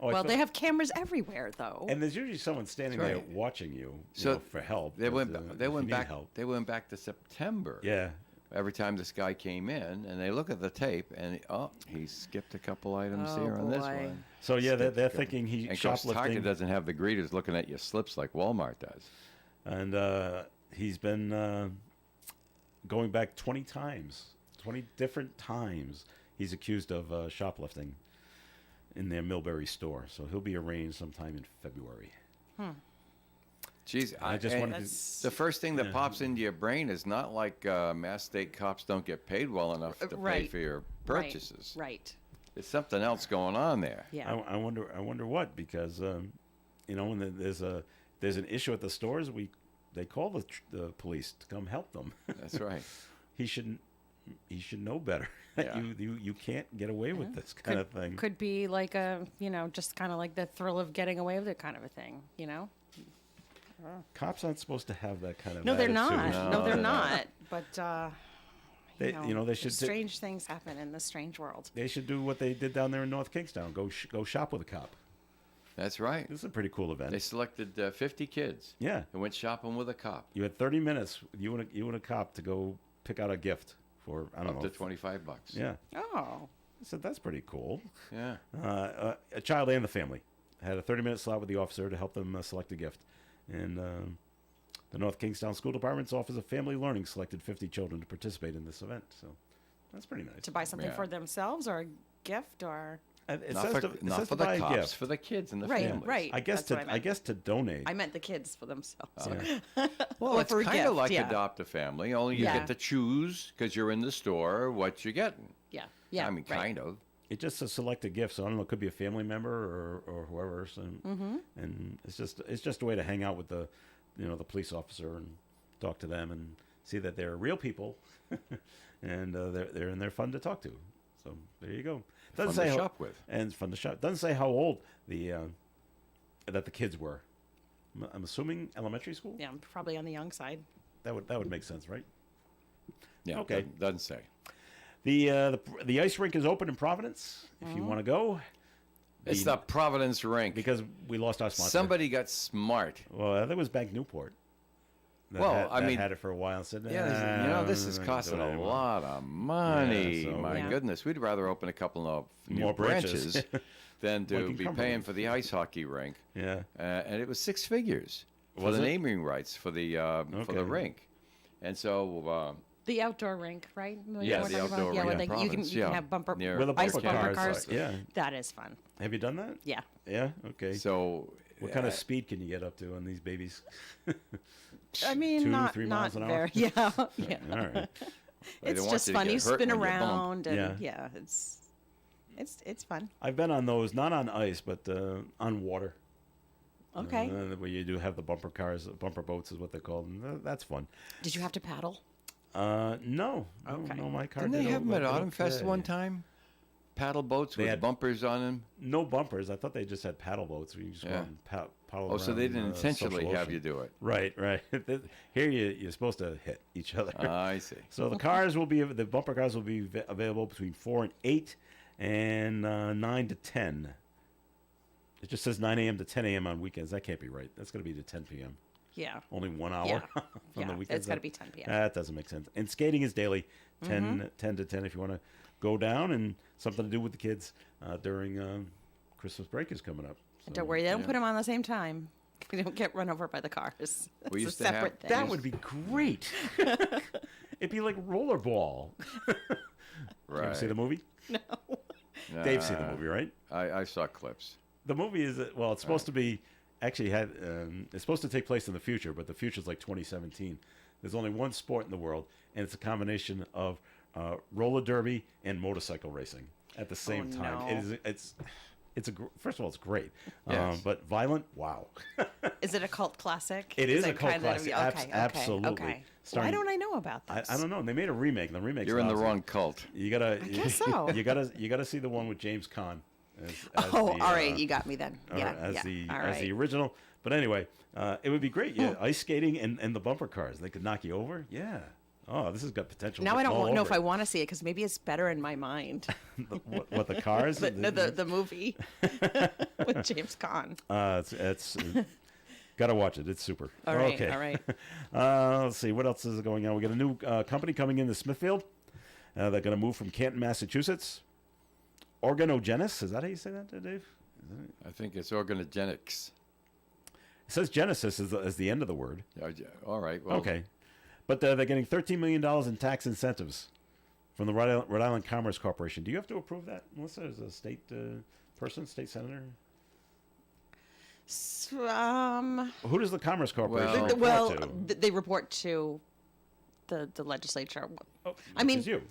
[SPEAKER 2] Oh, I
[SPEAKER 3] Well,
[SPEAKER 2] feel-
[SPEAKER 3] they have cameras everywhere, though.
[SPEAKER 2] and there's usually someone standing
[SPEAKER 1] That's
[SPEAKER 2] there
[SPEAKER 1] right.
[SPEAKER 2] watching you,
[SPEAKER 1] So
[SPEAKER 2] for help.
[SPEAKER 1] They
[SPEAKER 2] if,
[SPEAKER 1] went.
[SPEAKER 2] if
[SPEAKER 1] They
[SPEAKER 2] you
[SPEAKER 1] went
[SPEAKER 2] need
[SPEAKER 1] back.
[SPEAKER 2] help.
[SPEAKER 1] They went back to September.
[SPEAKER 2] Yeah.
[SPEAKER 1] Every time this guy came in, and they look at the tape, and he skipped a couple items
[SPEAKER 3] Oh,
[SPEAKER 1] here on this
[SPEAKER 3] boy.
[SPEAKER 1] one.
[SPEAKER 2] So yeah, they're
[SPEAKER 1] Skipped a couple.
[SPEAKER 2] thinking he
[SPEAKER 1] And of course, Target
[SPEAKER 2] shoplifting,
[SPEAKER 1] doesn't have the greeters looking at your slips like Walmart does.
[SPEAKER 2] and he's been going back 20 different times. He's accused of shoplifting in their Millbury store. So he'll be arraigned sometime in February.
[SPEAKER 1] Jeez,
[SPEAKER 2] I just
[SPEAKER 1] and
[SPEAKER 2] wanted to-
[SPEAKER 3] That's
[SPEAKER 1] the first thing that pops into your brain is not like Mass State cops don't get paid well enough to pay
[SPEAKER 3] Right.
[SPEAKER 1] for your
[SPEAKER 3] Right,
[SPEAKER 1] purchases.
[SPEAKER 3] Right.
[SPEAKER 1] There's something else going on there.
[SPEAKER 3] Yeah.
[SPEAKER 2] I wonder what, because when there's an issue at the stores, they call the police to come help them.
[SPEAKER 1] That's right.
[SPEAKER 2] He should know better. That
[SPEAKER 1] Yeah.
[SPEAKER 2] you can't get away with this kind of thing.
[SPEAKER 3] Could be like just kind of like the thrill of getting away with it kind of a thing,
[SPEAKER 2] Cops aren't supposed to have that kind of
[SPEAKER 3] No, they're
[SPEAKER 2] attitude.
[SPEAKER 3] not.
[SPEAKER 1] No,
[SPEAKER 3] No, they're
[SPEAKER 1] they're
[SPEAKER 3] not. But,
[SPEAKER 2] They should
[SPEAKER 3] strange things happen in this strange world.
[SPEAKER 2] they should do what they did down there in North Kingstown. Go shop with a cop.
[SPEAKER 1] That's right.
[SPEAKER 2] This is a pretty cool event.
[SPEAKER 1] They selected 50 kids
[SPEAKER 2] Yeah.
[SPEAKER 1] and went shopping with a cop.
[SPEAKER 2] You had 30 minutes, you and a cop, to go pick out a gift for, I don't
[SPEAKER 1] Up
[SPEAKER 2] know.
[SPEAKER 1] to $25.
[SPEAKER 2] Yeah.
[SPEAKER 3] Oh.
[SPEAKER 2] I said, that's pretty cool.
[SPEAKER 1] Yeah.
[SPEAKER 2] A child and the family had a 30-minute slot with the officer to help them select a gift. And the North Kingstown School Department's Office of Family Learning selected 50 children to participate in this event. So that's pretty nice.
[SPEAKER 3] To buy something
[SPEAKER 1] Yeah.
[SPEAKER 3] for themselves or a gift or.
[SPEAKER 2] It
[SPEAKER 1] Not
[SPEAKER 2] says
[SPEAKER 1] for,
[SPEAKER 2] to, it
[SPEAKER 1] not
[SPEAKER 2] says
[SPEAKER 1] for
[SPEAKER 2] to buy
[SPEAKER 1] the
[SPEAKER 2] a
[SPEAKER 1] cops,
[SPEAKER 2] gift.
[SPEAKER 1] for the kids and the
[SPEAKER 3] Right,
[SPEAKER 1] families.
[SPEAKER 3] right.
[SPEAKER 2] I guess
[SPEAKER 3] That's what I meant.
[SPEAKER 2] to donate.
[SPEAKER 3] I meant the kids for themselves.
[SPEAKER 2] Yeah.
[SPEAKER 1] Well,
[SPEAKER 3] Or
[SPEAKER 1] it's
[SPEAKER 3] for a
[SPEAKER 1] kind of
[SPEAKER 3] gift,
[SPEAKER 1] like
[SPEAKER 3] yeah.
[SPEAKER 1] Adopt a Family, only you
[SPEAKER 3] Yeah.
[SPEAKER 1] get to choose because you're in the store what you're getting.
[SPEAKER 3] Yeah. Yeah.
[SPEAKER 1] I mean,
[SPEAKER 3] right.
[SPEAKER 1] kind of.
[SPEAKER 2] It just says select a gift, so I don't know. It could be a family member or whoever. So, and it's just a way to hang out with the, the police officer and talk to them and see that they're real people, and they're fun to talk to. So there you go. Doesn't
[SPEAKER 1] Fun to
[SPEAKER 2] say
[SPEAKER 1] shop with.
[SPEAKER 2] and it's fun to shop. Doesn't say how old that the kids were. I'm assuming elementary school.
[SPEAKER 3] Yeah, I'm probably on the young side.
[SPEAKER 2] That would make sense, right?
[SPEAKER 1] Yeah.
[SPEAKER 2] Okay.
[SPEAKER 1] Doesn't say.
[SPEAKER 2] The ice rink is open in Providence. If you want to go,
[SPEAKER 1] It's the Providence rink.
[SPEAKER 2] because we lost our sponsor.
[SPEAKER 1] Somebody got smart.
[SPEAKER 2] Well, that was Bank Newport.
[SPEAKER 1] Well, I mean-
[SPEAKER 2] had it for a while and said,
[SPEAKER 1] Yeah, this is
[SPEAKER 2] "Nah,
[SPEAKER 1] costing
[SPEAKER 2] do it
[SPEAKER 1] a
[SPEAKER 2] anymore."
[SPEAKER 1] lot of money.
[SPEAKER 2] Yeah, so-
[SPEAKER 1] My
[SPEAKER 3] Yeah.
[SPEAKER 1] goodness, we'd rather open a couple of new
[SPEAKER 2] More branches.
[SPEAKER 1] than
[SPEAKER 2] Like
[SPEAKER 1] to
[SPEAKER 2] in
[SPEAKER 1] be
[SPEAKER 2] Cumberland.
[SPEAKER 1] paying for the ice hockey rink.
[SPEAKER 2] Yeah.
[SPEAKER 1] And it was six figures for
[SPEAKER 2] Was
[SPEAKER 1] the
[SPEAKER 2] it?
[SPEAKER 1] naming rights for the
[SPEAKER 2] Okay.
[SPEAKER 1] rink, and so
[SPEAKER 3] The outdoor rink, right?
[SPEAKER 1] Yeah, the outdoor
[SPEAKER 3] Yeah,
[SPEAKER 1] rink
[SPEAKER 3] where
[SPEAKER 1] in
[SPEAKER 3] you can
[SPEAKER 1] Providence,
[SPEAKER 3] you can
[SPEAKER 1] yeah.
[SPEAKER 3] have bumper
[SPEAKER 1] Near-
[SPEAKER 2] With the
[SPEAKER 3] ice
[SPEAKER 2] bumper
[SPEAKER 3] bumper
[SPEAKER 2] cars.
[SPEAKER 3] cars.
[SPEAKER 2] Yeah.
[SPEAKER 3] That is fun.
[SPEAKER 2] Have you done that?
[SPEAKER 3] Yeah.
[SPEAKER 2] Yeah. Okay.
[SPEAKER 1] so
[SPEAKER 2] What kind of speed can you get up to on these babies?
[SPEAKER 3] I mean,
[SPEAKER 2] 2-3
[SPEAKER 3] not
[SPEAKER 2] miles an hour?
[SPEAKER 3] very. Yeah. Yeah.
[SPEAKER 2] All right.
[SPEAKER 1] They
[SPEAKER 3] It's
[SPEAKER 1] don't want
[SPEAKER 3] just
[SPEAKER 1] you to
[SPEAKER 3] fun.
[SPEAKER 1] get
[SPEAKER 3] You
[SPEAKER 1] hurt
[SPEAKER 3] spin
[SPEAKER 1] when you bump.
[SPEAKER 3] around and
[SPEAKER 2] Yeah.
[SPEAKER 3] yeah, it's fun.
[SPEAKER 2] I've been on those, not on ice, but on water.
[SPEAKER 3] Okay.
[SPEAKER 2] Where you do have the bumper cars, bumper boats is what they call them. That's fun.
[SPEAKER 3] Did you have to paddle?
[SPEAKER 2] No.
[SPEAKER 3] Okay.
[SPEAKER 2] No, my car
[SPEAKER 1] didn't they
[SPEAKER 2] did
[SPEAKER 1] have them at
[SPEAKER 2] okay.
[SPEAKER 1] Autumn Fest one time? Paddle boats
[SPEAKER 2] They
[SPEAKER 1] with
[SPEAKER 2] had-
[SPEAKER 1] bumpers on them.
[SPEAKER 2] No bumpers. I thought they just had paddle boats where you just go
[SPEAKER 1] Yeah.
[SPEAKER 2] out and paddle
[SPEAKER 1] Oh, so they
[SPEAKER 2] around,
[SPEAKER 1] didn't intentionally
[SPEAKER 2] Social
[SPEAKER 1] have
[SPEAKER 2] Ocean.
[SPEAKER 1] you do it.
[SPEAKER 2] Right. Here you're supposed to hit each other.
[SPEAKER 1] I see.
[SPEAKER 2] So the bumper cars will be available between 4 and 8 and 9 to 10. It just says 9 a.m. to 10 a.m. on weekends. That can't be right. That's going to be to 10 p.m.
[SPEAKER 3] Yeah.
[SPEAKER 2] Only 1 hour
[SPEAKER 3] Yeah.
[SPEAKER 2] on
[SPEAKER 3] Yeah,
[SPEAKER 2] the weekends.
[SPEAKER 3] it's gotta be 10 p.m.
[SPEAKER 2] That doesn't make sense. And skating is daily, 10 to 10 if you want to go down, and something to do with the kids during Christmas break is coming up. So,
[SPEAKER 3] Don't worry, they don't put them on the same time. You don't get run over by the cars. It's
[SPEAKER 1] We
[SPEAKER 3] a
[SPEAKER 1] used to have-
[SPEAKER 3] separate thing.
[SPEAKER 2] That would be great. It'd be like rollerball.
[SPEAKER 1] Right.
[SPEAKER 2] You ever see the movie?
[SPEAKER 3] No.
[SPEAKER 2] Dave's seen the movie, right?
[SPEAKER 1] I saw clips.
[SPEAKER 2] The movie is it's supposed to be actually it's supposed to take place in the future, but the future's like 2017. There's only one sport in the world, and it's a combination of roller derby and motorcycle racing at the same time.
[SPEAKER 3] no.
[SPEAKER 2] First of all, it's great,
[SPEAKER 1] Yes.
[SPEAKER 2] but violent. Wow,
[SPEAKER 3] Is it a cult classic?
[SPEAKER 2] it is a
[SPEAKER 3] it
[SPEAKER 2] cult
[SPEAKER 3] kind of-
[SPEAKER 2] classic.
[SPEAKER 3] Okay,
[SPEAKER 2] Absolutely.
[SPEAKER 3] Okay. Why
[SPEAKER 2] Starring-
[SPEAKER 3] don't I know about this?
[SPEAKER 2] I don't know. They made a remake. The remake.
[SPEAKER 1] You're in the wrong cult.
[SPEAKER 2] You gotta. I
[SPEAKER 3] guess so.
[SPEAKER 2] You gotta see the one with James Caan. As
[SPEAKER 3] Oh,
[SPEAKER 2] the,
[SPEAKER 3] all right, you got me then. Yeah,
[SPEAKER 2] as
[SPEAKER 3] yeah.
[SPEAKER 2] the
[SPEAKER 3] all
[SPEAKER 2] as
[SPEAKER 3] right.
[SPEAKER 2] the original. But anyway, it would be great. Yeah, ice skating and the bumper cars. They could knock you over. Yeah. Oh, this has got potential.
[SPEAKER 3] Now I
[SPEAKER 2] written all
[SPEAKER 3] don't know if
[SPEAKER 2] over
[SPEAKER 3] I
[SPEAKER 2] it.
[SPEAKER 3] want to see it because maybe it's better in my mind.
[SPEAKER 2] what the cars.
[SPEAKER 3] No, the movie with James Caan.
[SPEAKER 2] It's gotta watch it. It's super.
[SPEAKER 3] All right,
[SPEAKER 2] Okay.
[SPEAKER 3] all right.
[SPEAKER 2] Let's see what else is going on. We got a new company coming into Smithfield. They're going to move from Canton, Massachusetts. Organogenesis. Is that how you say that, Dave?
[SPEAKER 1] I think it's organogenics.
[SPEAKER 2] It says Genesis as the end of the word.
[SPEAKER 1] All right. Well,
[SPEAKER 2] Okay. But they're getting $13 million in tax incentives from the Rhode Island Commerce Corporation. Do you have to approve that, Melissa, as a state person, state senator? Who does the Commerce Corporation report
[SPEAKER 3] Well,
[SPEAKER 2] to?
[SPEAKER 3] they report to the legislature. I
[SPEAKER 2] Which
[SPEAKER 3] mean,
[SPEAKER 2] is you.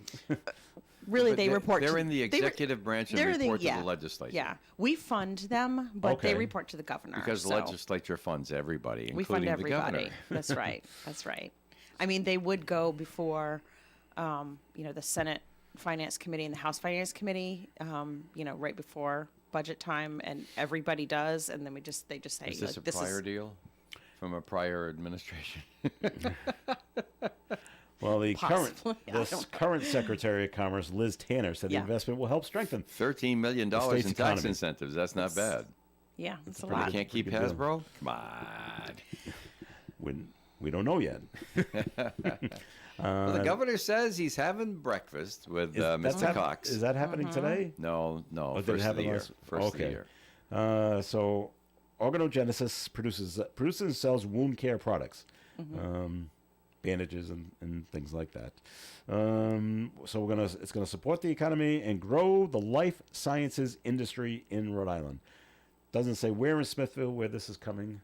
[SPEAKER 3] really,
[SPEAKER 1] But
[SPEAKER 3] they report.
[SPEAKER 1] They're
[SPEAKER 3] to,
[SPEAKER 1] in the
[SPEAKER 3] they re-
[SPEAKER 1] executive branch and
[SPEAKER 3] they're
[SPEAKER 1] report
[SPEAKER 3] yeah,
[SPEAKER 1] to the legislature.
[SPEAKER 3] Yeah, we fund them, but they
[SPEAKER 2] Okay.
[SPEAKER 3] report to the governor.
[SPEAKER 1] Because the
[SPEAKER 3] so
[SPEAKER 1] legislature funds everybody,
[SPEAKER 3] we fund
[SPEAKER 1] including the
[SPEAKER 3] everybody.
[SPEAKER 1] governor.
[SPEAKER 3] That's right. That's right. I mean, they would go before, the Senate Finance Committee and the House Finance Committee, right before budget time, and everybody does, and then they just say,
[SPEAKER 1] Is this
[SPEAKER 3] like,
[SPEAKER 1] a prior deal from a prior administration?
[SPEAKER 2] Well, the
[SPEAKER 3] Possibly. I don't know.
[SPEAKER 2] current Secretary of Commerce, Liz Tanner, said the
[SPEAKER 3] Yeah.
[SPEAKER 2] investment will help strengthen.
[SPEAKER 1] $13 million in
[SPEAKER 2] state's
[SPEAKER 1] tax
[SPEAKER 2] economy.
[SPEAKER 1] incentives. That's not bad.
[SPEAKER 3] Yeah, it's a
[SPEAKER 2] pretty
[SPEAKER 3] lot.
[SPEAKER 1] We can't keep
[SPEAKER 2] pretty good deal.
[SPEAKER 1] Hasbro? Come on.
[SPEAKER 2] We don't know yet.
[SPEAKER 1] Well, the governor says he's having breakfast with Mr. Cox.
[SPEAKER 2] Is that happening today?
[SPEAKER 1] No,
[SPEAKER 2] Or did it
[SPEAKER 1] first of the
[SPEAKER 2] happen
[SPEAKER 1] year.
[SPEAKER 2] last-
[SPEAKER 1] First of the year.
[SPEAKER 2] So, Organogenesis produces and sells wound care products, bandages and things like that. So it's gonna support the economy and grow the life sciences industry in Rhode Island. Doesn't say where in Smithville where this is coming,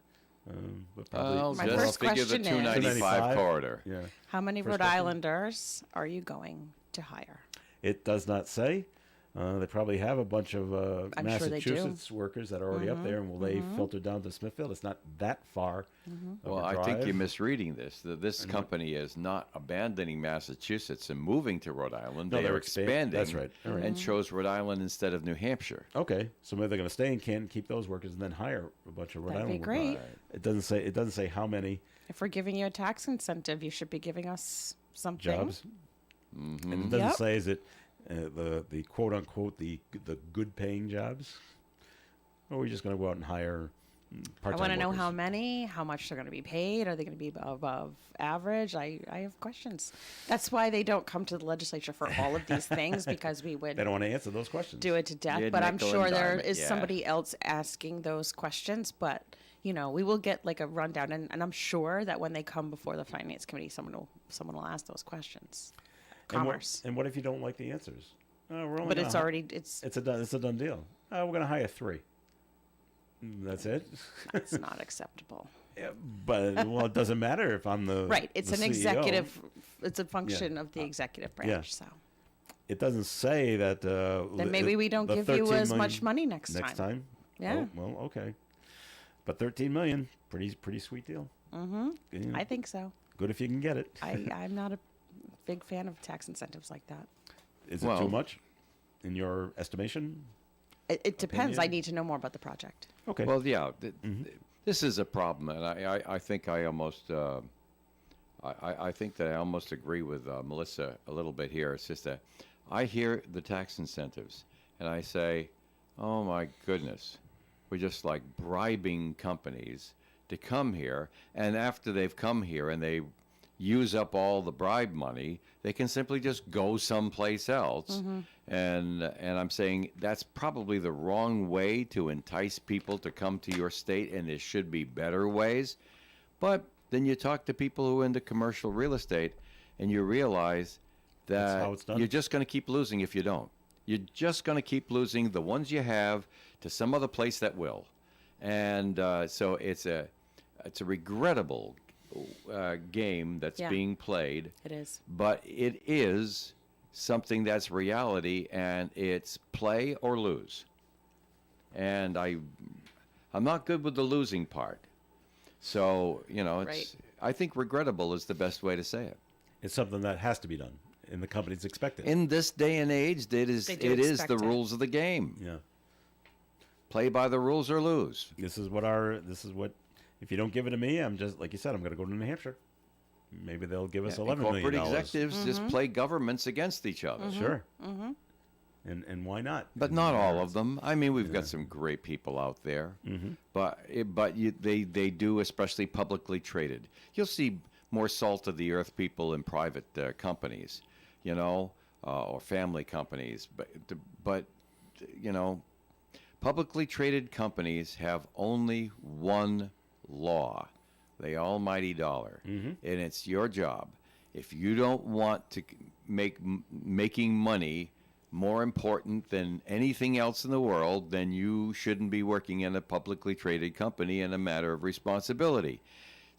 [SPEAKER 2] but probably
[SPEAKER 3] My
[SPEAKER 1] Just
[SPEAKER 3] first
[SPEAKER 1] figure the
[SPEAKER 3] question is-
[SPEAKER 1] 295 corridor.
[SPEAKER 2] yeah.
[SPEAKER 3] How many
[SPEAKER 2] First
[SPEAKER 3] Rhode
[SPEAKER 2] question?
[SPEAKER 3] Islanders are you going to hire?
[SPEAKER 2] It does not say. They probably have a bunch of
[SPEAKER 3] I'm sure they do.
[SPEAKER 2] Massachusetts workers that are already up there, and will they filter down to Smithfield? It's not that far. of
[SPEAKER 1] Well,
[SPEAKER 2] a
[SPEAKER 1] I think
[SPEAKER 2] drive.
[SPEAKER 1] you're misreading this. This company is not abandoning Massachusetts and moving to Rhode Island.
[SPEAKER 2] No,
[SPEAKER 1] they
[SPEAKER 2] they're
[SPEAKER 1] are expanding.
[SPEAKER 2] That's right. All right.
[SPEAKER 1] And chose Rhode Island instead of New Hampshire.
[SPEAKER 2] Okay, so maybe they're going to stay in Canton, keep those workers, and then hire a bunch of Rhode
[SPEAKER 3] That'd be
[SPEAKER 2] Island
[SPEAKER 3] great.
[SPEAKER 2] workers. It doesn't say. It doesn't say how many
[SPEAKER 3] If we're giving you a tax incentive, you should be giving us something.
[SPEAKER 2] jobs. And it doesn't
[SPEAKER 3] Yep.
[SPEAKER 2] say is it the quote unquote the good paying jobs, or we're just going to go out and hire part-time
[SPEAKER 3] I want to know
[SPEAKER 2] workers?
[SPEAKER 3] how many, how much they're going to be paid. Are they going to be above average? I have questions. That's why they don't come to the legislature for all of these things, because we would
[SPEAKER 2] They don't want to answer those questions.
[SPEAKER 3] do it to death.
[SPEAKER 1] Yeah,
[SPEAKER 3] But I'm
[SPEAKER 1] nickel
[SPEAKER 3] sure
[SPEAKER 1] and
[SPEAKER 3] there
[SPEAKER 1] dime it,
[SPEAKER 3] is
[SPEAKER 1] yeah.
[SPEAKER 3] somebody else asking those questions. But, you know, we will get like a rundown. And I'm sure that when they come before the Finance Committee, someone will ask those questions.
[SPEAKER 2] And
[SPEAKER 3] Commerce.
[SPEAKER 2] what if you don't like the answers? We're only
[SPEAKER 3] But
[SPEAKER 2] gonna
[SPEAKER 3] it's
[SPEAKER 2] hi-
[SPEAKER 3] already, it's
[SPEAKER 2] It's a done deal. We're going to hire 3. That's it.
[SPEAKER 3] it's not acceptable.
[SPEAKER 2] Yeah, but well, it doesn't matter if I'm the
[SPEAKER 3] Right. It's
[SPEAKER 2] the
[SPEAKER 3] an
[SPEAKER 2] CEO.
[SPEAKER 3] executive, it's a function of the executive branch. So
[SPEAKER 2] It doesn't say that.
[SPEAKER 3] then maybe we don't
[SPEAKER 2] the
[SPEAKER 3] give you
[SPEAKER 2] 13
[SPEAKER 3] as
[SPEAKER 2] million
[SPEAKER 3] much money next
[SPEAKER 2] next
[SPEAKER 3] time.
[SPEAKER 2] time.
[SPEAKER 3] Yeah.
[SPEAKER 2] Oh, well, okay. But 13 million, pretty sweet deal. Mm-hmm.
[SPEAKER 3] I think so.
[SPEAKER 2] Good if you can get it.
[SPEAKER 3] I'm not a big fan of tax incentives like that.
[SPEAKER 2] Is it
[SPEAKER 1] Well-
[SPEAKER 2] too much in your estimation?
[SPEAKER 3] It depends. I
[SPEAKER 2] Opinion?
[SPEAKER 3] need to know more about the project.
[SPEAKER 2] Okay.
[SPEAKER 1] Well, yeah, this is a problem, and I think I almost, I think that I almost agree with Melissa a little bit here. It's just that I hear the tax incentives, and I say, oh my goodness, we're just like bribing companies to come here, and after they've come here and they use up all the bribe money, they can simply just go someplace else. And I'm saying that's probably the wrong way to entice people to come to your state, and there should be better ways. But then you talk to people who are into commercial real estate, and you realize
[SPEAKER 2] That's how
[SPEAKER 1] that
[SPEAKER 2] it's done.
[SPEAKER 1] you're just going to keep losing if you don't. You're just going to keep losing the ones you have to some other place that will. And so it's a regrettable game that's
[SPEAKER 3] Yeah.
[SPEAKER 1] being played,
[SPEAKER 3] It is.
[SPEAKER 1] but it is something that's reality, and it's play or lose. And I'm not good with the losing part. So, you know, it's
[SPEAKER 3] Right.
[SPEAKER 1] I think regrettable is the best way to say it.
[SPEAKER 2] It's something that has to be done, and the companies expect it.
[SPEAKER 1] In this day and age, it is
[SPEAKER 3] They do
[SPEAKER 1] the
[SPEAKER 3] expect it.
[SPEAKER 1] rules of the game.
[SPEAKER 2] yeah.
[SPEAKER 1] Play by the rules or lose.
[SPEAKER 2] This is what if you don't give it to me, I'm just like you said, I'm going to go to New Hampshire. Maybe they'll give us
[SPEAKER 1] And
[SPEAKER 2] $11 million.
[SPEAKER 1] corporate executives just play governments against each other.
[SPEAKER 2] Sure. And why not?
[SPEAKER 1] But not all of them. I mean, we've got some great people out there, but they do, especially publicly traded. You'll see more salt of the earth people in private companies, you know, or family companies. But you know, publicly traded companies have only one law: the almighty dollar, and it's your job. If you don't want to make making money more important than anything else in the world, then you shouldn't be working in a publicly traded company in a matter of responsibility.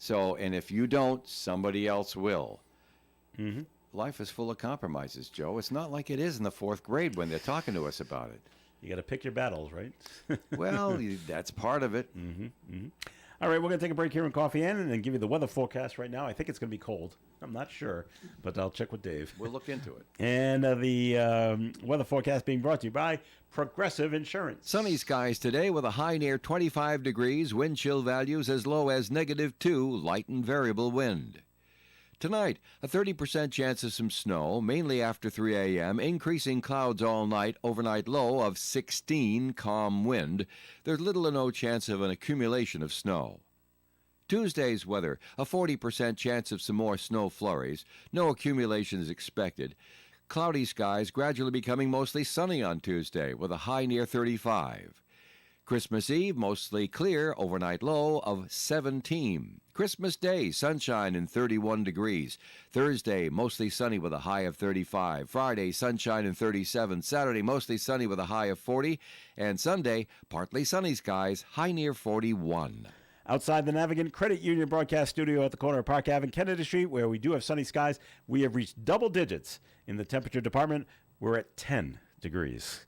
[SPEAKER 1] So, and if you don't, somebody else will. Life is full of compromises, Joe. It's not like it is in the 4th grade when they're talking to us about it.
[SPEAKER 2] You got to pick your battles, right?
[SPEAKER 1] Well, that's part of it.
[SPEAKER 2] All right, we're going to take a break here in Coffee Inn and then give you the weather forecast right now. I think it's going to be cold. I'm not sure, but I'll check with Dave.
[SPEAKER 1] We'll look into it.
[SPEAKER 2] And the weather forecast being brought to you by Progressive Insurance.
[SPEAKER 10] Sunny skies today with a high near 25 degrees, wind chill values as low as -2, light and variable wind. Tonight, a 30% chance of some snow, mainly after 3 a.m., increasing clouds all night, overnight low of 16, calm wind. There's little or no chance of an accumulation of snow. Tuesday's weather, a 40% chance of some more snow flurries. No accumulation is expected. Cloudy skies gradually becoming mostly sunny on Tuesday with a high near 35. Christmas Eve, mostly clear, overnight low of 17. Christmas Day, sunshine and 31 degrees. Thursday, mostly sunny with a high of 35. Friday, sunshine and 37. Saturday, mostly sunny with a high of 40. And Sunday, partly sunny skies, high near 41.
[SPEAKER 2] Outside the Navigant Credit Union broadcast studio at the corner of Park Ave and Kennedy Street, where we do have sunny skies, we have reached double digits in the temperature department. We're at 10 degrees.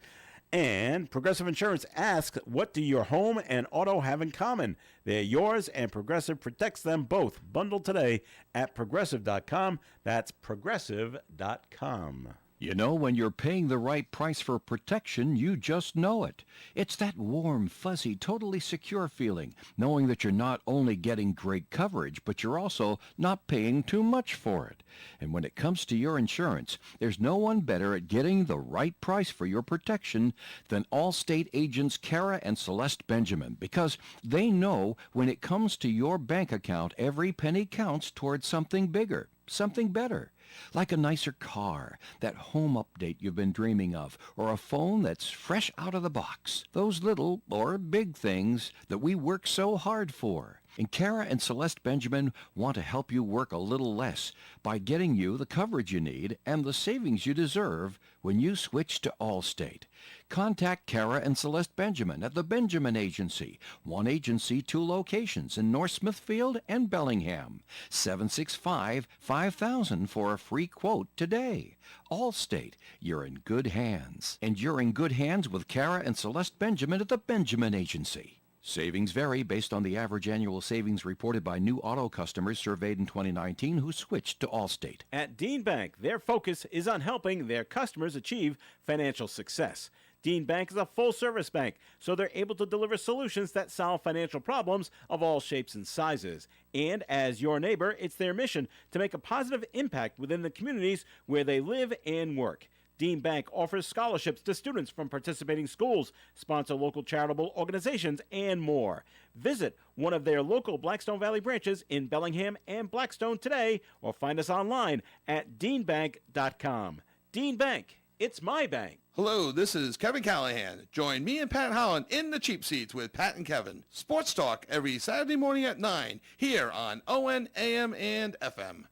[SPEAKER 2] And Progressive Insurance asks, what do your home and auto have in common? They're yours, and Progressive protects them both. Bundle today at Progressive.com. That's Progressive.com.
[SPEAKER 10] You know, when you're paying the right price for protection, you just know it. It's that warm, fuzzy, totally secure feeling, knowing that you're not only getting great coverage, but you're also not paying too much for it. And when it comes to your insurance, there's no one better at getting the right price for your protection than Allstate agents Kara and Celeste Benjamin, because they know when it comes to your bank account, every penny counts towards something bigger, something better. Like a nicer car, that home update you've been dreaming of, or a phone that's fresh out of the box. Those little or big things that we work so hard for. And Kara and Celeste Benjamin want to help you work a little less by getting you the coverage you need and the savings you deserve when you switch to Allstate. Contact Kara and Celeste Benjamin at the Benjamin Agency. One agency, 2 locations in North Smithfield and Bellingham. 765-5000 for a free quote today. Allstate, you're in good hands. And you're in good hands with Kara and Celeste Benjamin at the Benjamin Agency. Savings vary based on the average annual savings reported by new auto customers surveyed in 2019 who switched to Allstate.
[SPEAKER 2] At Dean Bank, their focus is on helping their customers achieve financial success. Dean Bank is a full-service bank, so they're able to deliver solutions that solve financial problems of all shapes and sizes. And as your neighbor, it's their mission to make a positive impact within the communities where they live and work. Dean Bank offers scholarships to students from participating schools, sponsor local charitable organizations, and more. Visit one of their local Blackstone Valley branches in Bellingham and Blackstone today, or find us online at deanbank.com. Dean Bank, it's my bank.
[SPEAKER 11] Hello, this is Kevin Callahan. Join me and Pat Holland in the Cheap Seats with Pat and Kevin. Sports Talk every Saturday morning at 9 here on ON, AM, and FM.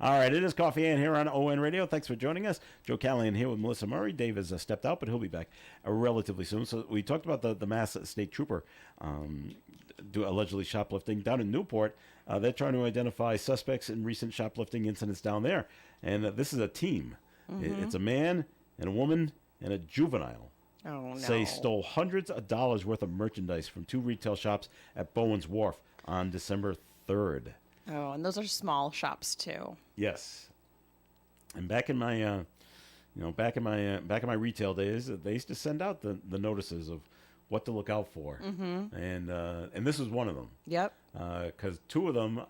[SPEAKER 2] All right, it is Coffee Ann here on ON Radio. Thanks for joining us. Joe Callahan here with Melissa Murray. Dave has stepped out, but he'll be back relatively soon. So we talked about the Mass State Trooper allegedly shoplifting down in Newport. They're trying to identify suspects in recent shoplifting incidents down there. And this is a team. Mm-hmm. It's a man and a woman and a juvenile.
[SPEAKER 3] Oh, no.
[SPEAKER 2] Say stole hundreds of dollars worth of merchandise from 2 retail shops at Bowen's Wharf on December 3rd.
[SPEAKER 3] Oh, and those are small shops too.
[SPEAKER 2] Yes. And back in my, back in my retail days, they used to send out the notices of what to look out for,
[SPEAKER 3] mm-hmm.
[SPEAKER 2] and this is one of them.
[SPEAKER 3] Yep.
[SPEAKER 2] Because 2 of them,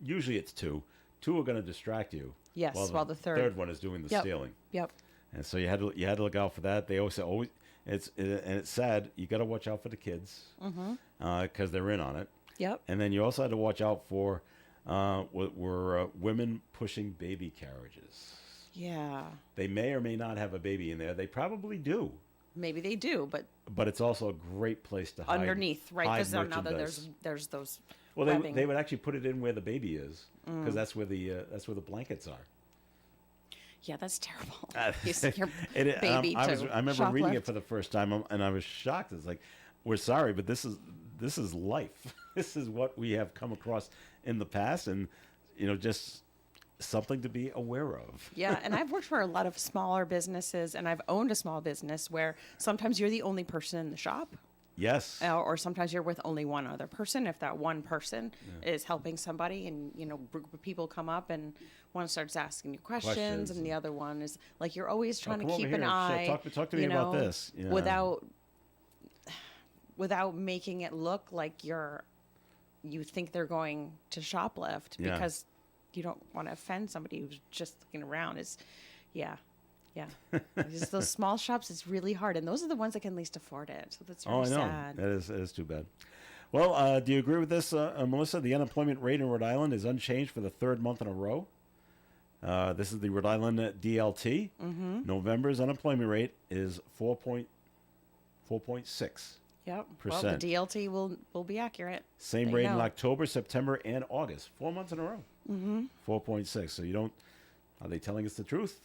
[SPEAKER 2] usually it's 2 are going to distract you.
[SPEAKER 3] Yes. While the third
[SPEAKER 2] one is doing the stealing.
[SPEAKER 3] Yep.
[SPEAKER 2] And so you had to look out for that. They always say it's sad. You got to watch out for the kids because they're in on it.
[SPEAKER 3] Yep.
[SPEAKER 2] And then you also had to watch out for women pushing baby carriages.
[SPEAKER 3] Yeah.
[SPEAKER 2] They may or may not have a baby in there. They probably do.
[SPEAKER 3] Maybe they do, but
[SPEAKER 2] it's also a great place to hide
[SPEAKER 3] underneath, right? Because now that there's those.
[SPEAKER 2] Well, they would actually put it in where the baby is because that's where the blankets are.
[SPEAKER 3] Yeah, that's terrible.
[SPEAKER 2] Your
[SPEAKER 3] baby
[SPEAKER 2] I remember reading
[SPEAKER 3] shoplift.
[SPEAKER 2] it for the first time, and I was shocked. It's like, we're sorry, but this is life. This is what we have come across in the past, and just something to be aware of.
[SPEAKER 3] Yeah, and I've worked for a lot of smaller businesses, and I've owned a small business where sometimes you're the only person in the shop.
[SPEAKER 2] Yes.
[SPEAKER 3] Or sometimes you're with only one other person. If that one person is helping somebody, and a group of people come up, and one starts asking you questions and the other one is like, you're always trying to keep an eye.
[SPEAKER 2] Talk to me about this. Yeah.
[SPEAKER 3] Without making it look like you think they're going to shoplift because you don't want to offend somebody who's just looking around. Just those small shops, it's really hard, and those are the ones that can least afford it. So that's really sad.
[SPEAKER 2] That is too bad. Well, do you agree with this, Melissa? The unemployment rate in Rhode Island is unchanged for the third month in a row. This is the Rhode Island DLT. November's unemployment rate is 4.6%.
[SPEAKER 3] Yep. Well, the DLT will be accurate.
[SPEAKER 2] Same rate in October, September, and August. 4 months in a row. 4.6. So you don't. Are they telling us the truth?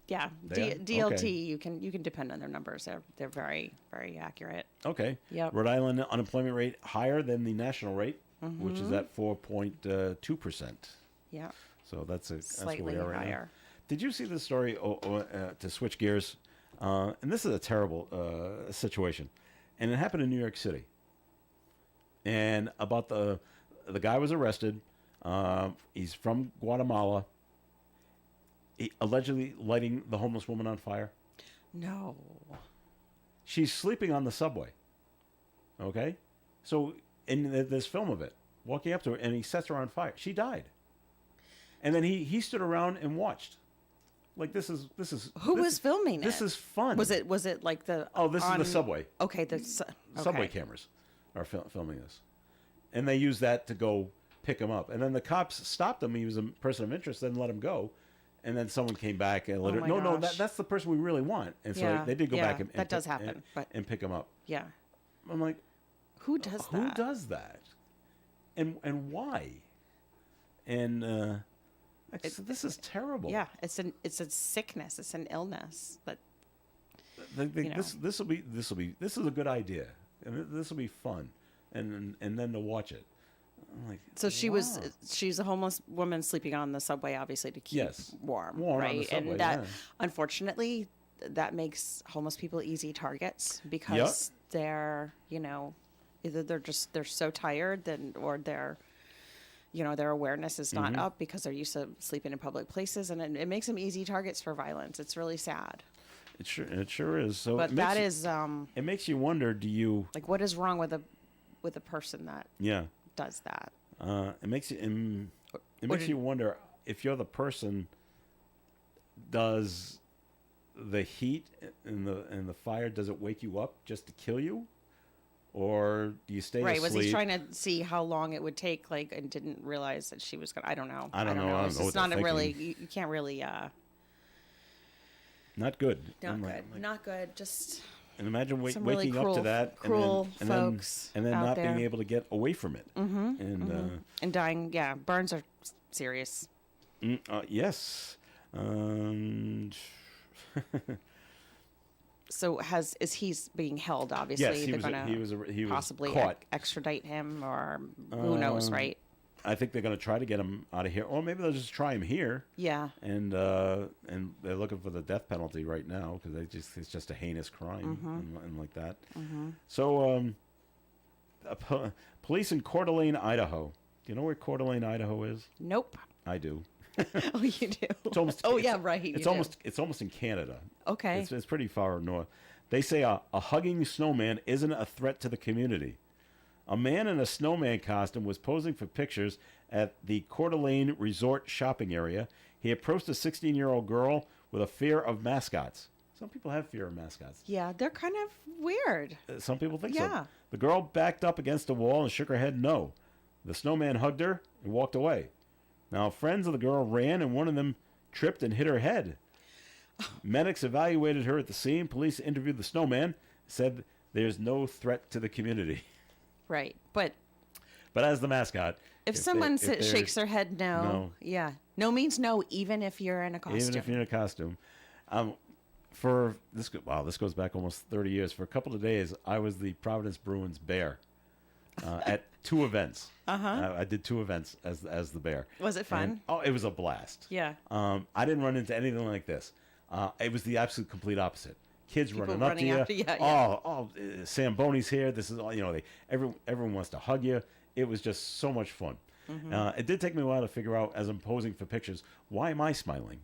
[SPEAKER 3] Yeah. DLT. Okay. You can depend on their numbers. They're very, very accurate.
[SPEAKER 2] Okay.
[SPEAKER 3] Yep.
[SPEAKER 2] Rhode Island unemployment rate higher than the national rate, which is at 4.2%.
[SPEAKER 3] Yeah.
[SPEAKER 2] So that's
[SPEAKER 3] slightly
[SPEAKER 2] where we are right
[SPEAKER 3] higher.
[SPEAKER 2] now. Did you see the story? To switch gears, and this is a terrible situation, and it happened in New York City. And about the guy was arrested. He's from Guatemala. He allegedly lighting the homeless woman on fire.
[SPEAKER 3] No.
[SPEAKER 2] She's sleeping on the subway. Okay, so in this film of it, walking up to her, and he sets her on fire. She died. And then he stood around and watched. Like this is
[SPEAKER 3] who was filming it?
[SPEAKER 2] This is fun.
[SPEAKER 3] Was it like the
[SPEAKER 2] this is the subway.
[SPEAKER 3] Okay,
[SPEAKER 2] subway cameras are filming this, and they use that to go pick him up. And then the cops stopped him. He was a person of interest. Then let him go, and then someone came back and let her. No, that's the person we really want. And so they did go back and
[SPEAKER 3] that does happen,
[SPEAKER 2] and pick him up.
[SPEAKER 3] Yeah,
[SPEAKER 2] I'm like,
[SPEAKER 3] who does that?
[SPEAKER 2] Who does that, and why? And this is terrible.
[SPEAKER 3] Yeah, it's a sickness. It's an illness. But
[SPEAKER 2] this is a good idea, and this will be fun, and then to watch it. I'm like,
[SPEAKER 3] so she's a homeless woman sleeping on the subway, obviously to keep warm, right?
[SPEAKER 2] On the subway,
[SPEAKER 3] and that unfortunately that makes homeless people easy targets because they're either they're so tired or they're their awareness is not up because they're used to sleeping in public places, and it makes them easy targets for violence. It's really sad.
[SPEAKER 2] It sure is. So,
[SPEAKER 3] but
[SPEAKER 2] it makes you wonder. Do you
[SPEAKER 3] what is wrong with a person that does that?
[SPEAKER 2] It makes you wonder if you're the person. Does the heat and the fire, does it wake you up just to kill you? Or do you stay asleep?
[SPEAKER 3] Was he trying to see how long it would take, and didn't realize that she was going to... I don't know.
[SPEAKER 2] I don't know.
[SPEAKER 3] It's not really... You can't really...
[SPEAKER 2] Not good.
[SPEAKER 3] Not good. Just...
[SPEAKER 2] And imagine waking
[SPEAKER 3] really
[SPEAKER 2] up to that
[SPEAKER 3] folks
[SPEAKER 2] and then not
[SPEAKER 3] there.
[SPEAKER 2] being able to get away from it.
[SPEAKER 3] And dying. Yeah, burns are serious.
[SPEAKER 2] Yes.
[SPEAKER 3] So is he being held? Obviously,
[SPEAKER 2] yes,
[SPEAKER 3] he was possibly
[SPEAKER 2] caught.
[SPEAKER 3] Extradite him, or who knows, right?
[SPEAKER 2] I think they're going to try to get him out of here, or maybe they'll just try him here.
[SPEAKER 3] Yeah.
[SPEAKER 2] And they're looking for the death penalty right now because it's just a heinous crime and like that. So, police in Coeur d'Alene, Idaho. Do you know where Coeur d'Alene, Idaho is?
[SPEAKER 3] Nope.
[SPEAKER 2] I do.
[SPEAKER 3] Oh, you do.
[SPEAKER 2] It's almost.
[SPEAKER 3] Right.
[SPEAKER 2] It's almost in Canada.
[SPEAKER 3] Okay.
[SPEAKER 2] It's pretty far north. They say a hugging snowman isn't a threat to the community. A man in a snowman costume was posing for pictures at the Coeur d'Alene Resort shopping area. He approached a 16-year-old girl with a fear of mascots. Some people have fear of mascots.
[SPEAKER 3] Yeah, they're kind of weird.
[SPEAKER 2] Some people think so. The girl backed up against a wall and shook her head no. The snowman hugged her and walked away. Now, friends of the girl ran, and one of them tripped and hit her head. Medics evaluated her at the scene. Police interviewed the snowman, said there's no threat to the community.
[SPEAKER 3] Right, but
[SPEAKER 2] as the mascot,
[SPEAKER 3] if someone shakes their head no, no means no, even if you're in a costume.
[SPEAKER 2] Even if you're in a costume. For this goes back almost 30 years. For a couple of days, I was the Providence Bruins bear at two events. I did two events as the bear.
[SPEAKER 3] Was it fun?
[SPEAKER 2] And, it was a blast.
[SPEAKER 3] Yeah.
[SPEAKER 2] I didn't run into anything like this. It was the absolute complete opposite. Kids
[SPEAKER 3] People
[SPEAKER 2] running up to you.
[SPEAKER 3] After, yeah.
[SPEAKER 2] Sam Boney's here. This is all. Everyone wants to hug you. It was just so much fun. It did take me a while to figure out, as I'm posing for pictures, why am I smiling?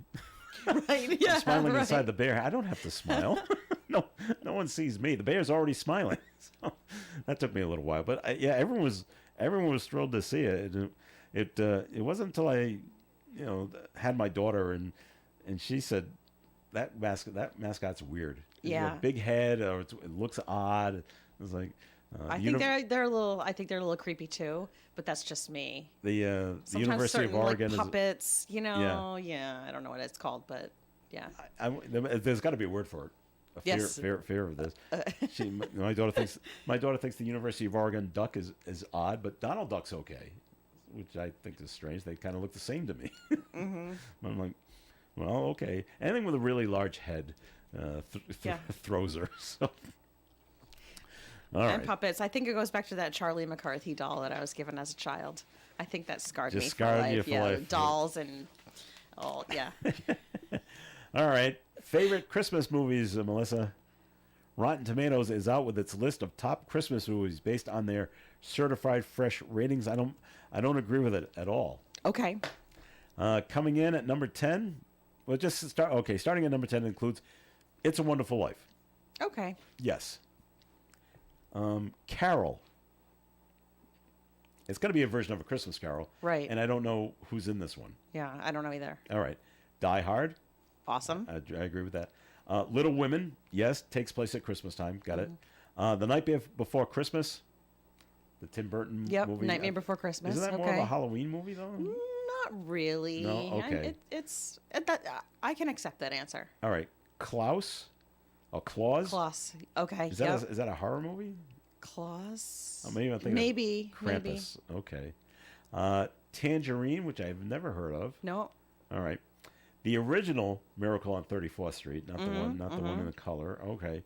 [SPEAKER 3] Right. Yeah.
[SPEAKER 2] I'm smiling inside the bear. I don't have to smile. No one sees me. The bear's already smiling. So that took me a little while, but everyone was thrilled to see it. It wasn't until I, had my daughter and she said that mascot's weird. It's a big head, or it looks odd. It was like,
[SPEAKER 3] I think they're a little. I think they're a little creepy too, but that's just me.
[SPEAKER 2] The
[SPEAKER 3] Sometimes
[SPEAKER 2] University of
[SPEAKER 3] certain,
[SPEAKER 2] Oregon
[SPEAKER 3] like, puppets. You know,
[SPEAKER 2] Yeah.
[SPEAKER 3] I don't know what it's called, but yeah.
[SPEAKER 2] There's got to be a word for it.
[SPEAKER 3] Yes.
[SPEAKER 2] Fear of this. My daughter thinks the University of Oregon duck is odd, but Donald Duck's okay, which I think is strange. They kind of look the same to me.
[SPEAKER 3] Mm-hmm.
[SPEAKER 2] I'm like, well, okay. Anything with a really large head throws her. So. All
[SPEAKER 3] And
[SPEAKER 2] right.
[SPEAKER 3] puppets. I think it goes back to that Charlie McCarthy doll that I was given as a child. I think that scarred
[SPEAKER 2] Just
[SPEAKER 3] me
[SPEAKER 2] scarred
[SPEAKER 3] for
[SPEAKER 2] you
[SPEAKER 3] life.
[SPEAKER 2] for
[SPEAKER 3] Yeah,
[SPEAKER 2] life.
[SPEAKER 3] dolls and yeah.
[SPEAKER 2] All right. Favorite Christmas movies, Melissa? Rotten Tomatoes is out with its list of top Christmas movies based on their certified fresh ratings. I don't agree with it at all.
[SPEAKER 3] Okay.
[SPEAKER 2] Coming in at number 10, well, just start. Okay, starting at number 10 includes It's a Wonderful Life.
[SPEAKER 3] Okay.
[SPEAKER 2] Yes. Carol. It's going to be a version of A Christmas Carol.
[SPEAKER 3] Right.
[SPEAKER 2] And I don't know who's in this one.
[SPEAKER 3] Yeah, I don't know either.
[SPEAKER 2] All right. Die Hard.
[SPEAKER 3] Awesome.
[SPEAKER 2] I agree with that. Little Women, yes, takes place at Christmas time. Got it. The Night Before Christmas, the Tim Burton movie.
[SPEAKER 3] Nightmare Before Christmas.
[SPEAKER 2] Isn't that more of a Halloween movie, though?
[SPEAKER 3] Not really.
[SPEAKER 2] No? Okay.
[SPEAKER 3] I can accept that answer.
[SPEAKER 2] All right. Klaus? Oh, Claus?
[SPEAKER 3] Claus. Okay.
[SPEAKER 2] Is that a horror movie?
[SPEAKER 3] Claus.
[SPEAKER 2] Oh, maybe I'm thinking
[SPEAKER 3] maybe.
[SPEAKER 2] Krampus. Okay. Tangerine, which I've never heard of.
[SPEAKER 3] No.
[SPEAKER 2] All right. The original Miracle on 34th Street, not the one in the color. Okay.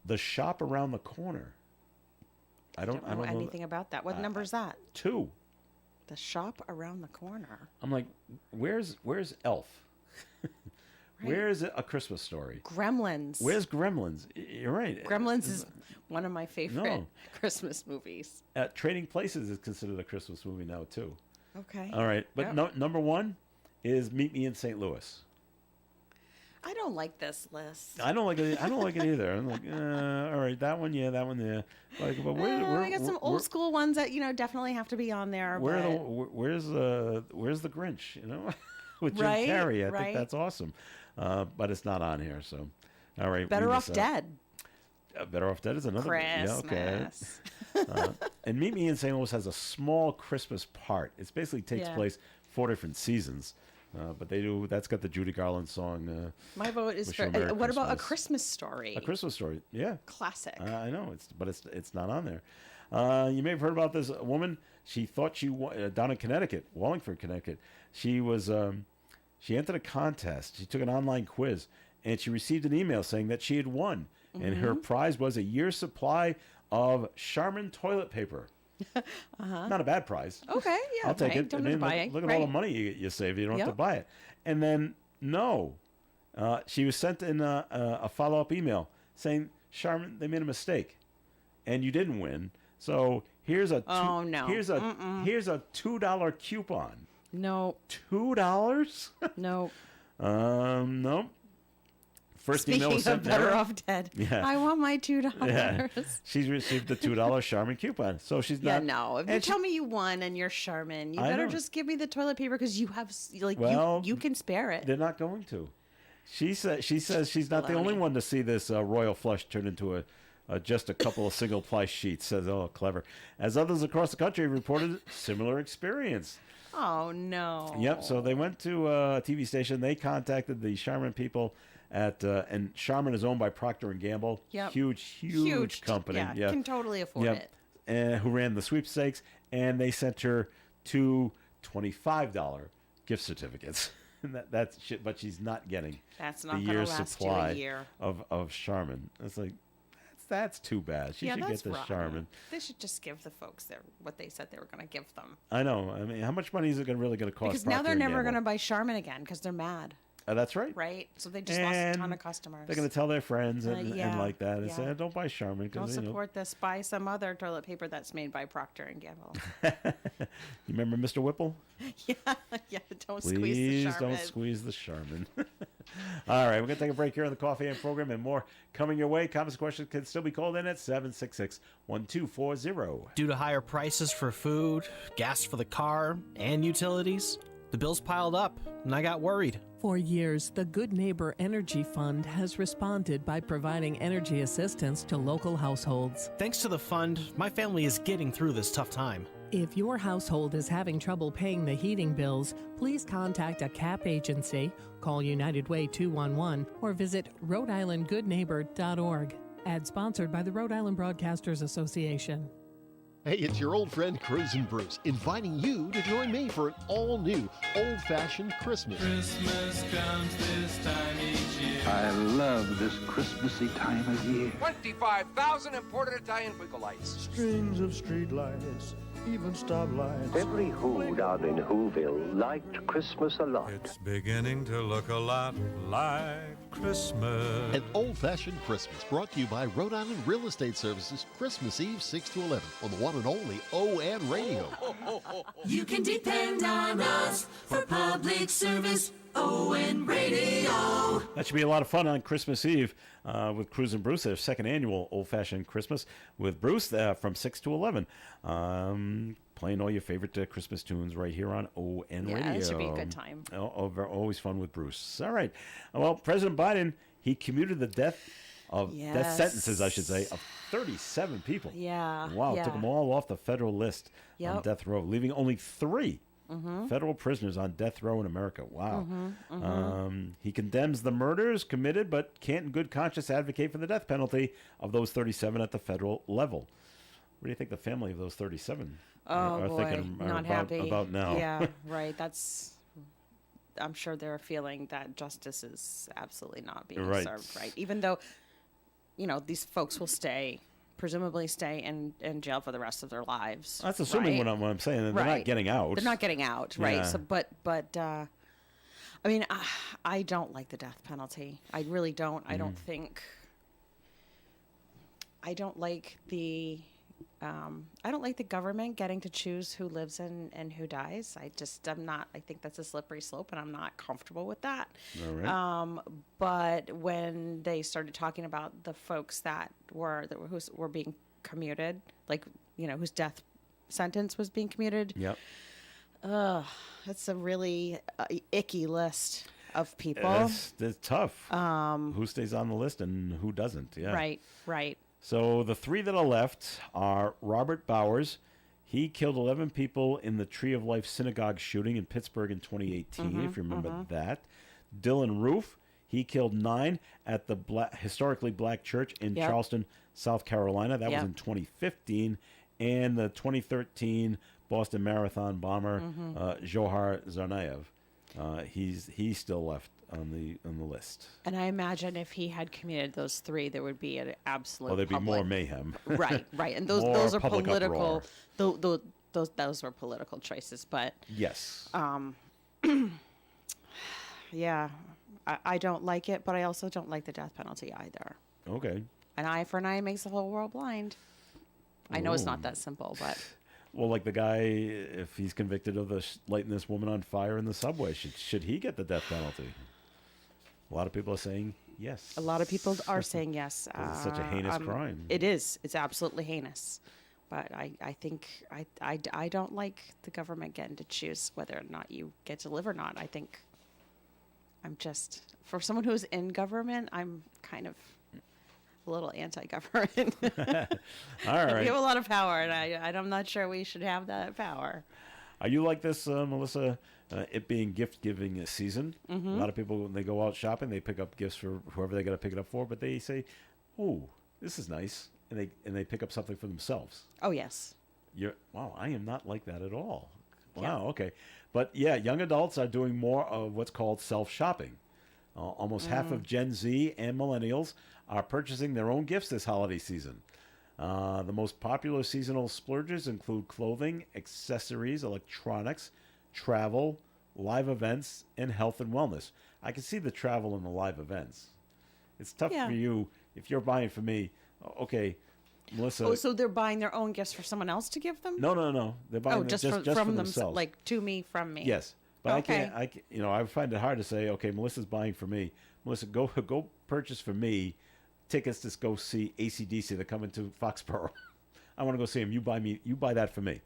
[SPEAKER 2] The Shop Around the Corner. I don't know
[SPEAKER 3] anything about that. What number is that?
[SPEAKER 2] 2.
[SPEAKER 3] The Shop Around the Corner.
[SPEAKER 2] I'm like, where's Elf? Where's A Christmas Story?
[SPEAKER 3] Gremlins.
[SPEAKER 2] Where's Gremlins? You're right.
[SPEAKER 3] Gremlins is one of my favorite Christmas movies.
[SPEAKER 2] Trading Places is considered a Christmas movie now too.
[SPEAKER 3] Okay.
[SPEAKER 2] All right, but number 1 is Meet Me in St. Louis.
[SPEAKER 3] I don't like this list.
[SPEAKER 2] I don't like it. I don't like it either. I'm like, all right, that one, yeah. Like, but
[SPEAKER 3] I got some old school ones that definitely have to be on there.
[SPEAKER 2] Where's the Grinch? You know, with Jim Carrey. I think that's awesome. But it's not on here. So, all right.
[SPEAKER 3] Better Off Dead.
[SPEAKER 2] Better Off Dead is another
[SPEAKER 3] Christmas.
[SPEAKER 2] one. Yeah, okay. And Meet Me in St. Louis has a small Christmas part. It basically takes place 4 different seasons. But they do. That's got the Judy Garland song.
[SPEAKER 3] My vote is for. What about A Christmas Story?
[SPEAKER 2] A Christmas Story, yeah,
[SPEAKER 3] classic.
[SPEAKER 2] I know it's not on there. You may have heard about this woman. She thought down in Connecticut, Wallingford, Connecticut. She was she entered a contest. She took an online quiz, and she received an email saying that she had won, and her prize was a year's supply of Charmin toilet paper. Not a bad prize.
[SPEAKER 3] Okay, yeah,
[SPEAKER 2] I'll take it.
[SPEAKER 3] Don't
[SPEAKER 2] look at all the
[SPEAKER 3] right.
[SPEAKER 2] money you save. You don't have to buy it. And then she was sent in a follow-up email saying, Charmin, they made a mistake, and you didn't win. So here's a here's a $2 coupon.
[SPEAKER 3] No.
[SPEAKER 2] $2?
[SPEAKER 3] No.
[SPEAKER 2] No. First email was
[SPEAKER 3] Speaking of
[SPEAKER 2] sent
[SPEAKER 3] Better
[SPEAKER 2] there.
[SPEAKER 3] Off Dead,
[SPEAKER 2] Yeah.
[SPEAKER 3] I want my $2.
[SPEAKER 2] Yeah. She's received the $2 Charmin coupon. So she's not.
[SPEAKER 3] No. If you tell me you won and you're Charmin, you better just give me the toilet paper because you have you can spare it.
[SPEAKER 2] They're not going to. She says she's not the only one to see this royal flush turn into just a couple of single ply sheets. Says, oh, clever. As others across the country reported similar experience.
[SPEAKER 3] Oh no.
[SPEAKER 2] Yep. So they went to a TV station. They contacted the Charmin people and Charmin is owned by Procter and Gamble.
[SPEAKER 3] Yep.
[SPEAKER 2] Huge company.
[SPEAKER 3] Yeah, can totally afford it.
[SPEAKER 2] And who ran the sweepstakes, and they sent her 2 $25 gift certificates. And that's shit, but she's not getting the year's supply of Charmin. It's like that's too bad. She should get the Charmin.
[SPEAKER 3] They should just give the folks what they said they were going to give them.
[SPEAKER 2] I know. I mean, how much money is it really going to cost?
[SPEAKER 3] Because now they're never going to buy Charmin again because they're mad.
[SPEAKER 2] That's right.
[SPEAKER 3] Right? So they just lost a ton of customers.
[SPEAKER 2] They're going to tell their friends and like that and say, don't buy Charmin.
[SPEAKER 3] Don't support this. Buy some other toilet paper that's made by Procter and Gamble.
[SPEAKER 2] You remember Mr. Whipple?
[SPEAKER 3] Yeah. Don't squeeze the Charmin.
[SPEAKER 2] Please don't squeeze the Charmin. All right, we're going to take a break here on the Coffee and program and more coming your way. Comments and questions can still be called in at 766-1240.
[SPEAKER 12] Due to higher prices for food, gas for the car, and utilities, The bills piled up, and I got worried.
[SPEAKER 13] For years, the Good Neighbor Energy Fund has responded by providing energy assistance to local households.
[SPEAKER 12] Thanks to the fund, my family is getting through this tough time.
[SPEAKER 13] If your household is having trouble paying the heating bills, please contact a CAP agency, call United Way 211, or visit Rhode-IslandGoodNeighbor.org. Ad sponsored by the Rhode Island Broadcasters Association.
[SPEAKER 4] Hey, it's your old friend Cruisin' Bruce, inviting you to join me for an all-new, old-fashioned Christmas.
[SPEAKER 5] Christmas comes this time each year.
[SPEAKER 6] I love this Christmassy time of year.
[SPEAKER 7] 25,000 imported Italian twinkle lights.
[SPEAKER 8] Strings of street lights, even stoplights.
[SPEAKER 9] Every Who down in Whoville liked Christmas a lot.
[SPEAKER 5] It's beginning to look a lot like Christmas.
[SPEAKER 4] An old-fashioned Christmas brought to you by Rhode Island Real Estate Services, Christmas Eve 6 to 11 on the one and only ON Radio.
[SPEAKER 5] You can depend on us for public service. ON Radio.
[SPEAKER 2] That should be a lot of fun on Christmas Eve with Cruisin' Bruce, their second annual old-fashioned Christmas with Bruce from 6 to 11. Playing all your favorite Christmas tunes right here on ON Radio.
[SPEAKER 3] Yeah, it should be a good time.
[SPEAKER 2] Always fun with Bruce. All right. Well, President Biden, he commuted the death sentences, I should say, of 37 people.
[SPEAKER 3] Yeah.
[SPEAKER 2] Wow,
[SPEAKER 3] yeah.
[SPEAKER 2] took them all off the federal list on
[SPEAKER 3] Yep.
[SPEAKER 2] death row, leaving only 3 federal prisoners on death row in America. Wow. He condemns the murders committed, but can't in good conscience advocate for the death penalty of those 37 at the federal level. What do you think the family of those 37 are
[SPEAKER 3] boy,
[SPEAKER 2] thinking
[SPEAKER 3] not happy
[SPEAKER 2] about now?
[SPEAKER 3] Yeah, right. I'm sure they're feeling that justice is absolutely not being
[SPEAKER 2] Right.
[SPEAKER 3] served, right? Even though, these folks will presumably stay in jail for the rest of their lives.
[SPEAKER 2] That's assuming
[SPEAKER 3] right?
[SPEAKER 2] what I'm saying. They're
[SPEAKER 3] Right.
[SPEAKER 2] not getting out.
[SPEAKER 3] They're not getting out, right?
[SPEAKER 2] Yeah.
[SPEAKER 3] So, but I mean, I don't like the death penalty. I really don't. I don't think. I don't like the. I don't like the government getting to choose who lives and who dies. I'm not. I think that's a slippery slope, and I'm not comfortable with that.
[SPEAKER 2] All right.
[SPEAKER 3] But when they started talking about the folks that were being commuted, whose death sentence was being commuted,
[SPEAKER 2] Yep.
[SPEAKER 3] that's a really icky list of people.
[SPEAKER 2] It's tough. Who stays on the list and who doesn't? Yeah.
[SPEAKER 3] Right.
[SPEAKER 2] So the 3 that are left are Robert Bowers. He killed 11 people in the Tree of Life synagogue shooting in Pittsburgh in 2018, if you remember that. Dylan Roof, he killed 9 at the historically black church in Charleston, South Carolina. That was in 2015. And the 2013 Boston Marathon bomber, Johar Tsarnaev. He's still left on the list.
[SPEAKER 3] And I imagine if he had committed those 3, there would be an absolute.
[SPEAKER 2] There'd be more mayhem.
[SPEAKER 3] Right. And those are political. Those were political choices, but
[SPEAKER 2] yes.
[SPEAKER 3] Yeah, I don't like it, but I also don't like the death penalty either.
[SPEAKER 2] Okay.
[SPEAKER 3] An eye for an eye makes the whole world blind. I know it's not that simple, but.
[SPEAKER 2] Well, like the guy, if he's convicted of lighting this woman on fire in the subway, should he get the death penalty? A lot of people are saying yes.
[SPEAKER 3] A lot of people are saying yes.
[SPEAKER 2] It's such a heinous crime.
[SPEAKER 3] It is. It's absolutely heinous. But I think I don't like the government getting to choose whether or not you get to live or not. I think for someone who's in government, I'm kind of a little anti-government.
[SPEAKER 2] All right.
[SPEAKER 3] We have a lot of power, and I'm not sure we should have that power.
[SPEAKER 2] Are you like this, Melissa? It being gift-giving season. A lot of people, when they go out shopping, they pick up gifts for whoever they got to pick it up for, but they say, "Oh, this is nice," and they pick up something for themselves.
[SPEAKER 3] Oh yes.
[SPEAKER 2] Wow, I am not like that at all. Wow, okay. But yeah, young adults are doing more of what's called self-shopping. Almost half of Gen Z and millennials are purchasing their own gifts this holiday season. The most popular seasonal splurges include clothing, accessories, electronics, travel, live events, and health and wellness. I can see the travel and the live events. It's tough for you if you're buying for me. Okay, Melissa.
[SPEAKER 3] Oh, so they're buying their own gifts for someone else to give them?
[SPEAKER 2] No. They're buying
[SPEAKER 3] just
[SPEAKER 2] for themselves.
[SPEAKER 3] Like to me, from me.
[SPEAKER 2] Yes, but
[SPEAKER 3] Okay.
[SPEAKER 2] I find it hard to say. Okay, Melissa's buying for me. Melissa, go purchase for me tickets to go see AC/DC. They're coming to Foxborough. I want to go see them. You buy that for me.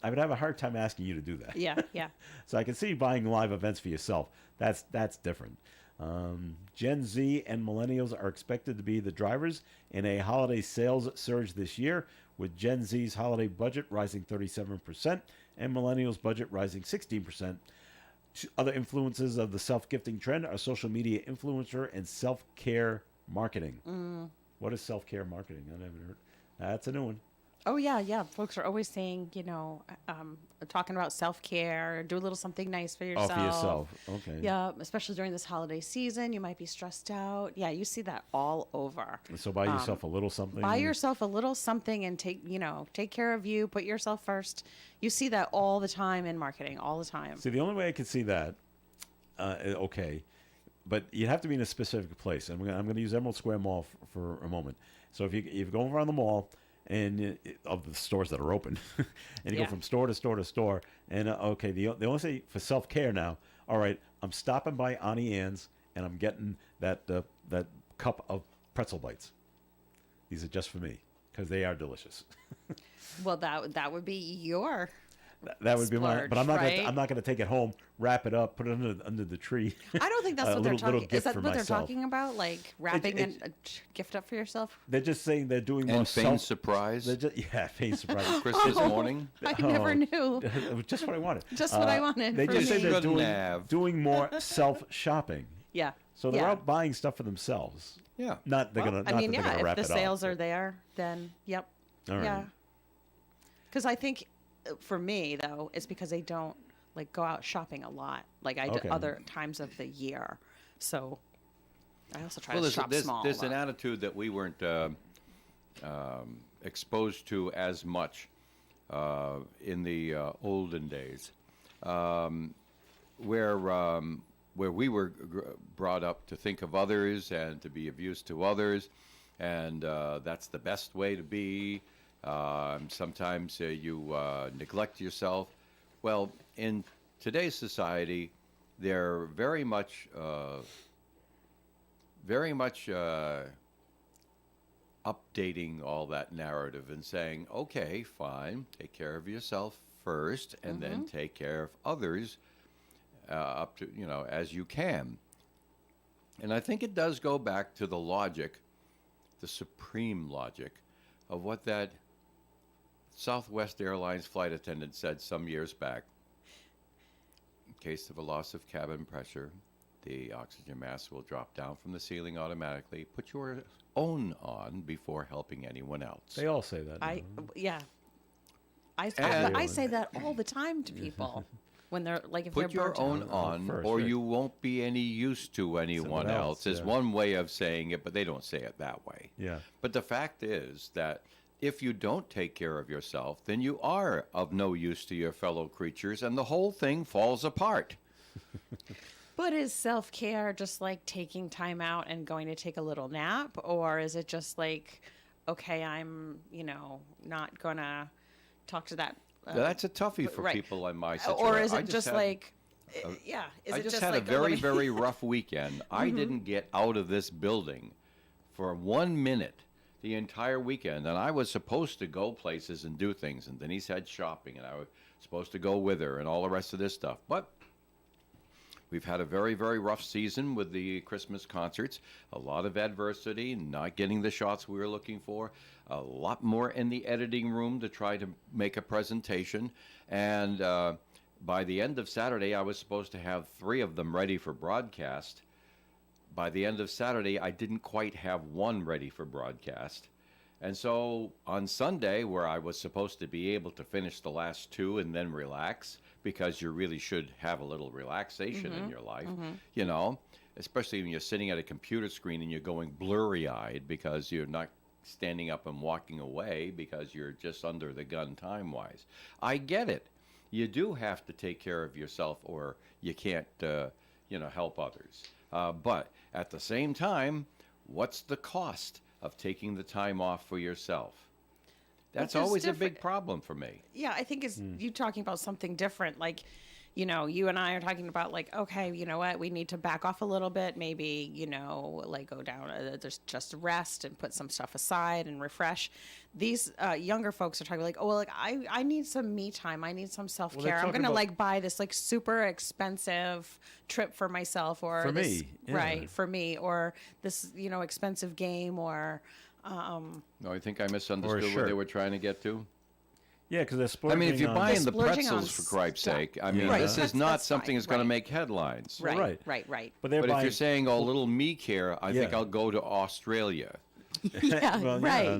[SPEAKER 2] I would have a hard time asking you to do that.
[SPEAKER 3] Yeah, yeah.
[SPEAKER 2] So I can see buying live events for yourself. That's different. Gen Z and millennials are expected to be the drivers in a holiday sales surge this year, with Gen Z's holiday budget rising 37% and millennials' budget rising 16%. Other influences of the self-gifting trend are social media influencer and self-care marketing. What is self-care marketing? I never heard. That's a new one.
[SPEAKER 3] Oh, yeah, yeah. Folks are always saying, talking about self-care, do a little something nice for yourself.
[SPEAKER 2] Oh, for yourself. Okay.
[SPEAKER 3] Yeah, especially during this holiday season, you might be stressed out. Yeah, you see that all over.
[SPEAKER 2] So buy yourself a little something.
[SPEAKER 3] Buy yourself a little something and take care of you, put yourself first. You see that all the time in marketing, all the time.
[SPEAKER 2] See, the only way I could see that, okay, but you have to be in a specific place. I'm going to use Emerald Square Mall for a moment. So if you go around the mall, and of the stores that are open, and you go from store to store to store, and okay, they only say for self-care now. All right, I'm stopping by Auntie Anne's, and I'm getting that cup of pretzel bites. These are just for me because they are delicious.
[SPEAKER 3] Well, that would be your.
[SPEAKER 2] That would be mine, but I'm not.
[SPEAKER 3] Right?
[SPEAKER 2] I'm not going to take it home, wrap it up, put it under the tree.
[SPEAKER 3] I don't think that's what they're talking. Is that what they're
[SPEAKER 2] myself.
[SPEAKER 3] talking about? Like wrapping a gift up for yourself?
[SPEAKER 2] They're just saying they're doing more
[SPEAKER 1] and Fane's surprise.
[SPEAKER 2] Fane's surprise.
[SPEAKER 1] Christmas morning.
[SPEAKER 3] I never knew.
[SPEAKER 2] It was just what I wanted.
[SPEAKER 3] Just what I wanted.
[SPEAKER 2] They
[SPEAKER 3] for
[SPEAKER 2] just say
[SPEAKER 3] me.
[SPEAKER 2] they're doing more self-shopping.
[SPEAKER 3] Yeah.
[SPEAKER 2] So they're out buying stuff for themselves.
[SPEAKER 1] Yeah.
[SPEAKER 2] Not they're gonna. Not that they're gonna wrap
[SPEAKER 3] if
[SPEAKER 2] it
[SPEAKER 3] the
[SPEAKER 2] up.
[SPEAKER 3] sales are there, then yep.
[SPEAKER 2] All right.
[SPEAKER 3] Yeah. Because I think, for me though, it's because they don't go out shopping a lot like I do other times of the year. So I also try to shop small.
[SPEAKER 1] There's an attitude that we weren't exposed to as much in the olden days, where we were brought up to think of others and to be of use to others, and that's the best way to be. Sometimes you neglect yourself. Well, in today's society, they're very much updating all that narrative and saying, okay, fine, take care of yourself first, and then take care of others up to, as you can. And I think it does go back to the logic, the supreme logic, of what that Southwest Airlines flight attendant said some years back. In case of a loss of cabin pressure, the oxygen mask will drop down from the ceiling automatically. Put your own on before helping anyone else.
[SPEAKER 2] They all say that.
[SPEAKER 3] I say that all the time to people when they're if
[SPEAKER 1] put
[SPEAKER 3] they're
[SPEAKER 1] your own on,
[SPEAKER 2] first,
[SPEAKER 1] or
[SPEAKER 2] right.
[SPEAKER 1] you won't be any use to anyone else. Is one way of saying it, but they don't say it that way.
[SPEAKER 2] Yeah.
[SPEAKER 1] But the fact is that if you don't take care of yourself, then you are of no use to your fellow creatures, and the whole thing falls apart.
[SPEAKER 3] But is self-care just like taking time out and going to take a little nap? Or is it just okay, I'm, not going to talk to that.
[SPEAKER 1] That's a toughie for people in my situation.
[SPEAKER 3] Or is it just
[SPEAKER 1] I just had a very, very rough weekend. I didn't get out of this building for 1 minute the entire weekend, and I was supposed to go places and do things, and Denise had shopping, and I was supposed to go with her and all the rest of this stuff. But we've had a very, very rough season with the Christmas concerts, a lot of adversity, not getting the shots we were looking for, a lot more in the editing room to try to make a presentation, and by the end of Saturday, I was supposed to have 3 of them ready for broadcast. By the end of Saturday, I didn't quite have 1 ready for broadcast. And so on Sunday, where I was supposed to be able to finish the last 2 and then relax, because you really should have a little relaxation in your life, especially when you're sitting at a computer screen and you're going blurry-eyed because you're not standing up and walking away because you're just under the gun time-wise. I get it. You do have to take care of yourself or you can't, help others. But at the same time, what's the cost of taking the time off for yourself? That's always a big problem for me.
[SPEAKER 3] Yeah, I think it's you talking about something different. you know, you and I are talking about like, okay, you know what, we need to back off a little bit, maybe, you know, like go down, just rest and put some stuff aside and refresh. These younger folks are talking like, oh, well, like I need some me time. I need some self-care. I'm going to like buy this like super expensive trip for myself or
[SPEAKER 2] for
[SPEAKER 3] this,
[SPEAKER 2] me. Yeah.
[SPEAKER 3] Right, for me, or this, you know, expensive game or...
[SPEAKER 1] No, I think I misunderstood what they were trying to get to.
[SPEAKER 2] Yeah, because they're
[SPEAKER 1] I
[SPEAKER 2] splurging.
[SPEAKER 1] mean, if you're buying the
[SPEAKER 3] splurging
[SPEAKER 1] pretzels, for Christ's sake, I mean, this is not something that's going to make headlines.
[SPEAKER 3] Right.
[SPEAKER 2] But
[SPEAKER 1] if you're saying, oh, little me care, I think I'll go to Australia.
[SPEAKER 3] Yeah,
[SPEAKER 2] well,
[SPEAKER 3] right.
[SPEAKER 2] Yeah.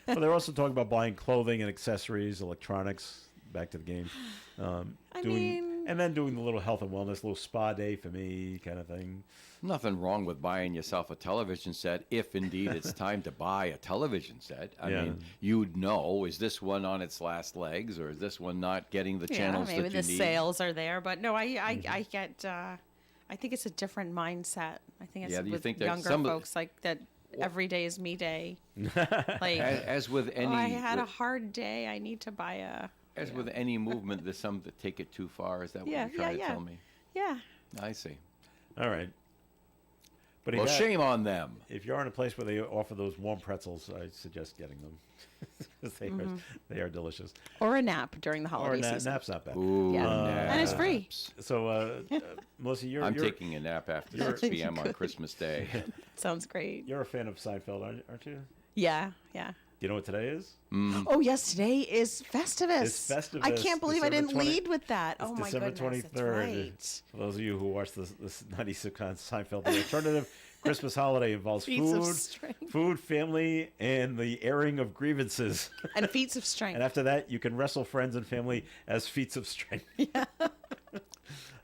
[SPEAKER 2] Well, they're also talking about buying clothing and accessories, electronics. Back to the game. And then doing the little health and wellness, little spa day for me kind of thing.
[SPEAKER 1] Nothing wrong with buying yourself a television set if indeed it's time to buy a television set. I mean, you'd know, is this one on its last legs or is this one not getting the channels that you need?
[SPEAKER 3] Maybe the sales are there, but no, I get, I think it's a different mindset. I think it's with younger folks like that every day is me day. Like,
[SPEAKER 1] as with any...
[SPEAKER 3] I had a hard day, I need to buy a...
[SPEAKER 1] As with any movement, there's some that take it too far. Is that what you're trying to tell me?
[SPEAKER 3] Yeah.
[SPEAKER 1] I see.
[SPEAKER 2] All right. But
[SPEAKER 1] well, shame on them.
[SPEAKER 2] If you're in a place where they offer those warm pretzels, I suggest getting them. Because they are delicious.
[SPEAKER 3] Or a nap during the holiday season.
[SPEAKER 2] Nap's not bad.
[SPEAKER 1] Ooh,
[SPEAKER 3] and it's free.
[SPEAKER 2] So, Melissa,
[SPEAKER 1] I'm taking a nap after 6 p.m. on Christmas Day.
[SPEAKER 3] Sounds great.
[SPEAKER 2] You're a fan of Seinfeld, aren't you?
[SPEAKER 3] Yeah.
[SPEAKER 2] You know what today is?
[SPEAKER 3] Oh, yes, today is Festivus.
[SPEAKER 2] It's Festivus.
[SPEAKER 3] I can't believe I didn't lead with that.
[SPEAKER 2] It's
[SPEAKER 3] oh, my
[SPEAKER 2] December
[SPEAKER 3] goodness.
[SPEAKER 2] 23rd.
[SPEAKER 3] That's right.
[SPEAKER 2] For those of you who watch this 90s sitcom Seinfeld, the alternative Christmas holiday involves food, family, and the airing of grievances.
[SPEAKER 3] And feats of strength.
[SPEAKER 2] And after that, you can wrestle friends and family as feats of strength.
[SPEAKER 3] Yeah.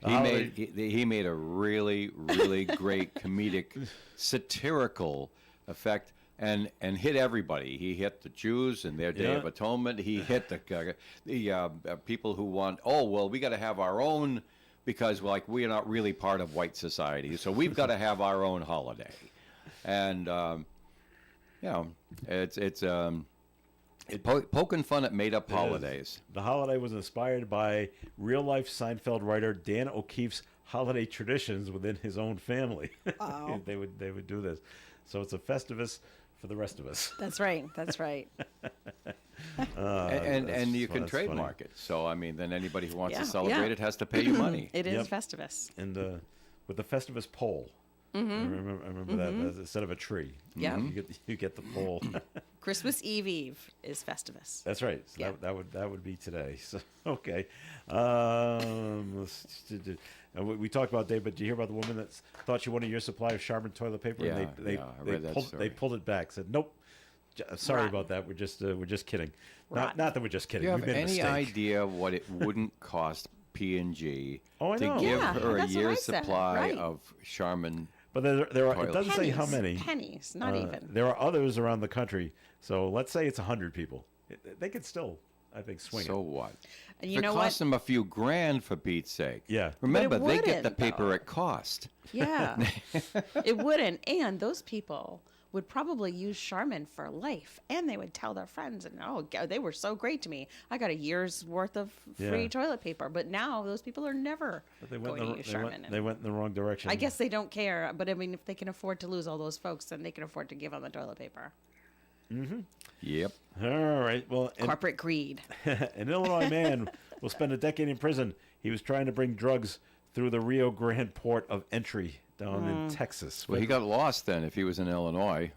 [SPEAKER 1] He made a really, really great comedic, satirical effect. And hit everybody. He hit the Jews and their Day of Atonement. He hit the people who want, we got to have our own, because we are not really part of white society, so we've got to have our own holiday. And it's poking fun at made up holidays.
[SPEAKER 2] The holiday was inspired by real life Seinfeld writer Dan O'Keefe's holiday traditions within his own family.
[SPEAKER 3] Wow.
[SPEAKER 2] they would do this, so it's a Festivus for the rest of us.
[SPEAKER 3] That's right.
[SPEAKER 1] And you can trademark it. So, I mean, then anybody who wants to celebrate it has to pay you money.
[SPEAKER 3] It is Festivus.
[SPEAKER 2] And with the Festivus pole. I remember that instead of a tree.
[SPEAKER 3] Yeah.
[SPEAKER 2] You get the pole.
[SPEAKER 3] Christmas Eve is Festivus.
[SPEAKER 2] That's right. So that would be today. So okay. We talked about Dave, but did you hear about the woman that thought she wanted your supply of Charmin toilet paper?
[SPEAKER 1] Yeah,
[SPEAKER 2] and they pulled it back. Said nope. Sorry about that. We're just kidding. Not that we're just kidding.
[SPEAKER 1] Do you have any idea what it wouldn't cost P&G to give her a year's supply of Charmin?
[SPEAKER 2] But there are. It doesn't say how many.
[SPEAKER 3] Pennies, not even.
[SPEAKER 2] There are others around the country. So let's say it's 100 people. They could still, I think, swing it.
[SPEAKER 1] So what?
[SPEAKER 3] And you
[SPEAKER 1] if
[SPEAKER 3] know
[SPEAKER 1] it costs them a few grand, for Pete's sake.
[SPEAKER 2] Yeah.
[SPEAKER 1] Remember,
[SPEAKER 3] But
[SPEAKER 1] they
[SPEAKER 3] it
[SPEAKER 1] get the
[SPEAKER 3] wouldn't,
[SPEAKER 1] paper
[SPEAKER 3] though.
[SPEAKER 1] at cost.
[SPEAKER 3] Yeah. It wouldn't. And those people would probably use Charmin for life. And they would tell their friends, and they were so great to me. I got a year's worth of free toilet paper. But now those people are never going to use Charmin.
[SPEAKER 2] They went in the wrong direction.
[SPEAKER 3] I guess they don't care. But I mean, if they can afford to lose all those folks, then they can afford to give them the toilet paper.
[SPEAKER 2] Mm-hmm.
[SPEAKER 1] Yep.
[SPEAKER 2] All right. Well,
[SPEAKER 3] corporate greed.
[SPEAKER 2] An Illinois man will spend a decade in prison. He was trying to bring drugs through the Rio Grande port of entry down in Texas.
[SPEAKER 1] Well, he got lost then if he was in Illinois.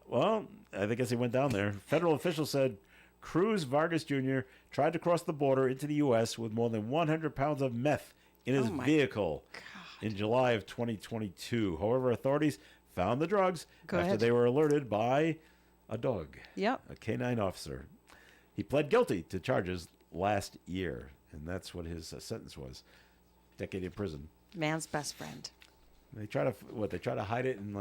[SPEAKER 2] Well, I guess he went down there. Federal officials said Cruz Vargas Jr. tried to cross the border into the U.S. with more than 100 pounds of meth in his vehicle in July of 2022. However, authorities found the drugs after they were alerted by a dog.
[SPEAKER 3] Yep.
[SPEAKER 2] A canine officer. He pled guilty to charges last year, and that's what his sentence was. Decade in prison.
[SPEAKER 3] Man's best friend.
[SPEAKER 2] They try to hide it in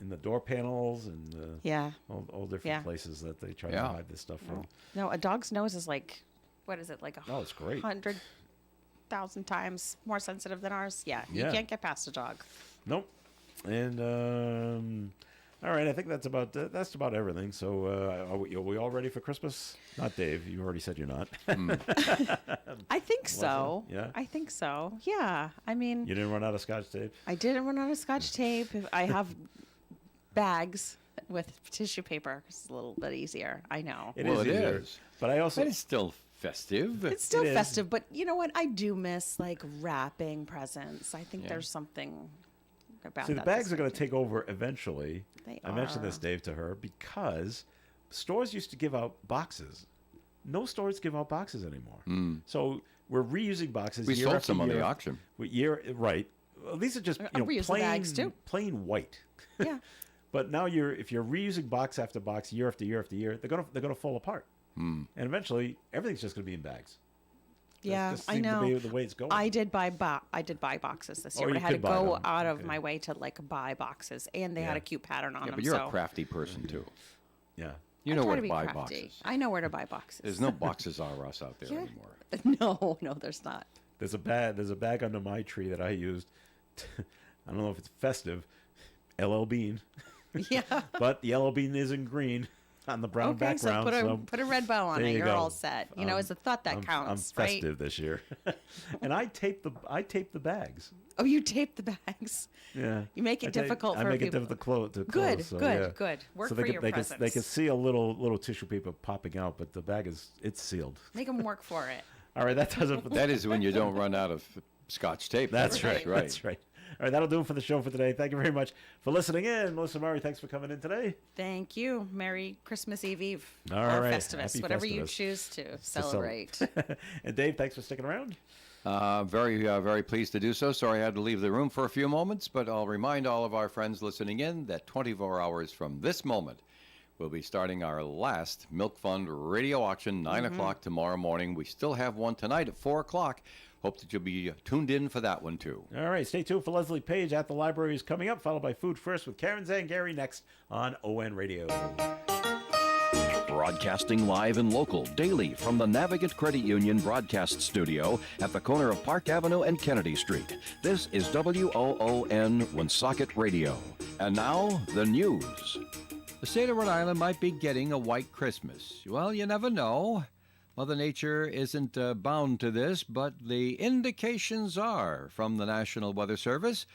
[SPEAKER 2] the door panels and all different places that they try to hide this stuff from.
[SPEAKER 3] No, a dog's nose is like, what is it, like
[SPEAKER 2] it's great.
[SPEAKER 3] 100,000 times more sensitive than ours. Yeah, you can't get past a dog.
[SPEAKER 2] Nope. And All right, I think that's about everything. So are we all ready for Christmas? Not Dave. You already said you're not.
[SPEAKER 3] I think so.
[SPEAKER 2] Yeah?
[SPEAKER 3] I think so. Yeah. I mean,
[SPEAKER 2] You didn't run out of Scotch tape?
[SPEAKER 3] I didn't run out of Scotch tape. I have bags with tissue paper. It's a little bit easier. I know.
[SPEAKER 2] It
[SPEAKER 1] Well,
[SPEAKER 2] is
[SPEAKER 1] it
[SPEAKER 2] easier.
[SPEAKER 1] is.
[SPEAKER 2] But I also
[SPEAKER 1] But it's still festive.
[SPEAKER 3] It's still
[SPEAKER 2] It is.
[SPEAKER 3] festive, but you know what? I do miss like wrapping presents. I think
[SPEAKER 1] Yeah.
[SPEAKER 3] there's something about
[SPEAKER 2] see the
[SPEAKER 3] that
[SPEAKER 2] bags
[SPEAKER 3] that's
[SPEAKER 2] are going to
[SPEAKER 3] good.
[SPEAKER 2] take over eventually.
[SPEAKER 3] They
[SPEAKER 2] I mentioned this,
[SPEAKER 3] are.
[SPEAKER 2] Dave, to her because stores used to give out boxes. No stores give out boxes anymore. So we're reusing boxes.
[SPEAKER 1] We
[SPEAKER 2] year
[SPEAKER 1] sold
[SPEAKER 2] after
[SPEAKER 1] some on the
[SPEAKER 2] year.
[SPEAKER 1] auction.
[SPEAKER 2] Right. Well, these are just
[SPEAKER 3] reusing
[SPEAKER 2] plain
[SPEAKER 3] bags, too.
[SPEAKER 2] plain white.
[SPEAKER 3] Yeah.
[SPEAKER 2] But now if you're reusing box after box, year after year after year, they're gonna fall apart. And eventually, everything's just gonna be in bags.
[SPEAKER 3] Yeah,
[SPEAKER 2] This
[SPEAKER 3] I
[SPEAKER 2] seems to
[SPEAKER 3] know.
[SPEAKER 2] be the way it's going.
[SPEAKER 3] I did buy boxes this
[SPEAKER 2] Oh,
[SPEAKER 3] year, but
[SPEAKER 2] you
[SPEAKER 3] I had to
[SPEAKER 2] could buy
[SPEAKER 3] go
[SPEAKER 2] them.
[SPEAKER 3] out of
[SPEAKER 2] Okay.
[SPEAKER 3] my way to like buy boxes, and they had
[SPEAKER 2] Yeah.
[SPEAKER 3] a cute pattern on
[SPEAKER 1] Yeah,
[SPEAKER 3] them.
[SPEAKER 1] but you're
[SPEAKER 3] so
[SPEAKER 1] a crafty person too.
[SPEAKER 2] Yeah.
[SPEAKER 1] You
[SPEAKER 3] I
[SPEAKER 1] know
[SPEAKER 3] try
[SPEAKER 1] where
[SPEAKER 3] to
[SPEAKER 1] to
[SPEAKER 3] be
[SPEAKER 1] buy
[SPEAKER 3] crafty.
[SPEAKER 1] boxes.
[SPEAKER 3] I know where to buy boxes.
[SPEAKER 1] There's no boxes R Us out there
[SPEAKER 3] Yeah.
[SPEAKER 1] anymore.
[SPEAKER 3] No, there's not.
[SPEAKER 2] There's a bag under my tree that I used. I don't know if it's festive. LL Bean.
[SPEAKER 3] Yeah.
[SPEAKER 2] But the LL Bean isn't green on the brown
[SPEAKER 3] Okay, so
[SPEAKER 2] background.
[SPEAKER 3] put a red bow on
[SPEAKER 2] there
[SPEAKER 3] it.
[SPEAKER 2] you
[SPEAKER 3] You're
[SPEAKER 2] go.
[SPEAKER 3] all set. You know, it's a thought that
[SPEAKER 2] I'm
[SPEAKER 3] counts,
[SPEAKER 2] festive
[SPEAKER 3] right?
[SPEAKER 2] this year. And I tape the bags.
[SPEAKER 3] Oh, you tape the bags.
[SPEAKER 2] Yeah.
[SPEAKER 3] You make it difficult
[SPEAKER 2] I
[SPEAKER 3] for
[SPEAKER 2] make
[SPEAKER 3] people.
[SPEAKER 2] it difficult to
[SPEAKER 3] Good,
[SPEAKER 2] close. So,
[SPEAKER 3] good,
[SPEAKER 2] yeah.
[SPEAKER 3] good. Work
[SPEAKER 2] so
[SPEAKER 3] for
[SPEAKER 2] they
[SPEAKER 3] your
[SPEAKER 2] they
[SPEAKER 3] presents.
[SPEAKER 2] they can see a little tissue paper popping out, but the bag it's sealed.
[SPEAKER 3] Make them work for it.
[SPEAKER 2] All right, that does it for
[SPEAKER 1] That is when you don't run out of Scotch tape.
[SPEAKER 2] That's right.
[SPEAKER 1] right.
[SPEAKER 2] That's right. All right, that'll do it for the show for today. Thank you very much for listening in. Melissa Murray, thanks for coming in today.
[SPEAKER 3] Thank you. Merry Christmas Eve.
[SPEAKER 2] All
[SPEAKER 3] or
[SPEAKER 2] right.
[SPEAKER 3] Festivus,
[SPEAKER 2] Happy
[SPEAKER 3] whatever you
[SPEAKER 2] Festivus.
[SPEAKER 3] choose to celebrate.
[SPEAKER 2] And Dave, thanks for sticking around.
[SPEAKER 1] Very pleased to do so. Sorry I had to leave the room for a few moments, but I'll remind all of our friends listening in that 24 hours from this moment, we'll be starting our last Milk Fund radio auction, 9 o'clock tomorrow morning. We still have one tonight at 4 o'clock. Hope that you'll be tuned in for that one, too.
[SPEAKER 2] All right, stay tuned for Leslie Page at the Library is coming up, followed by Food First with Karen Zangari next on ON Radio.
[SPEAKER 14] Broadcasting live and local daily from the Navigant Credit Union broadcast studio at the corner of Park Avenue and Kennedy Street. This is WOON Woonsocket Radio. And now, the news.
[SPEAKER 10] The state of Rhode Island might be getting a white Christmas. Well, you never know. Mother Nature isn't bound to this, but the indications are from the National Weather Service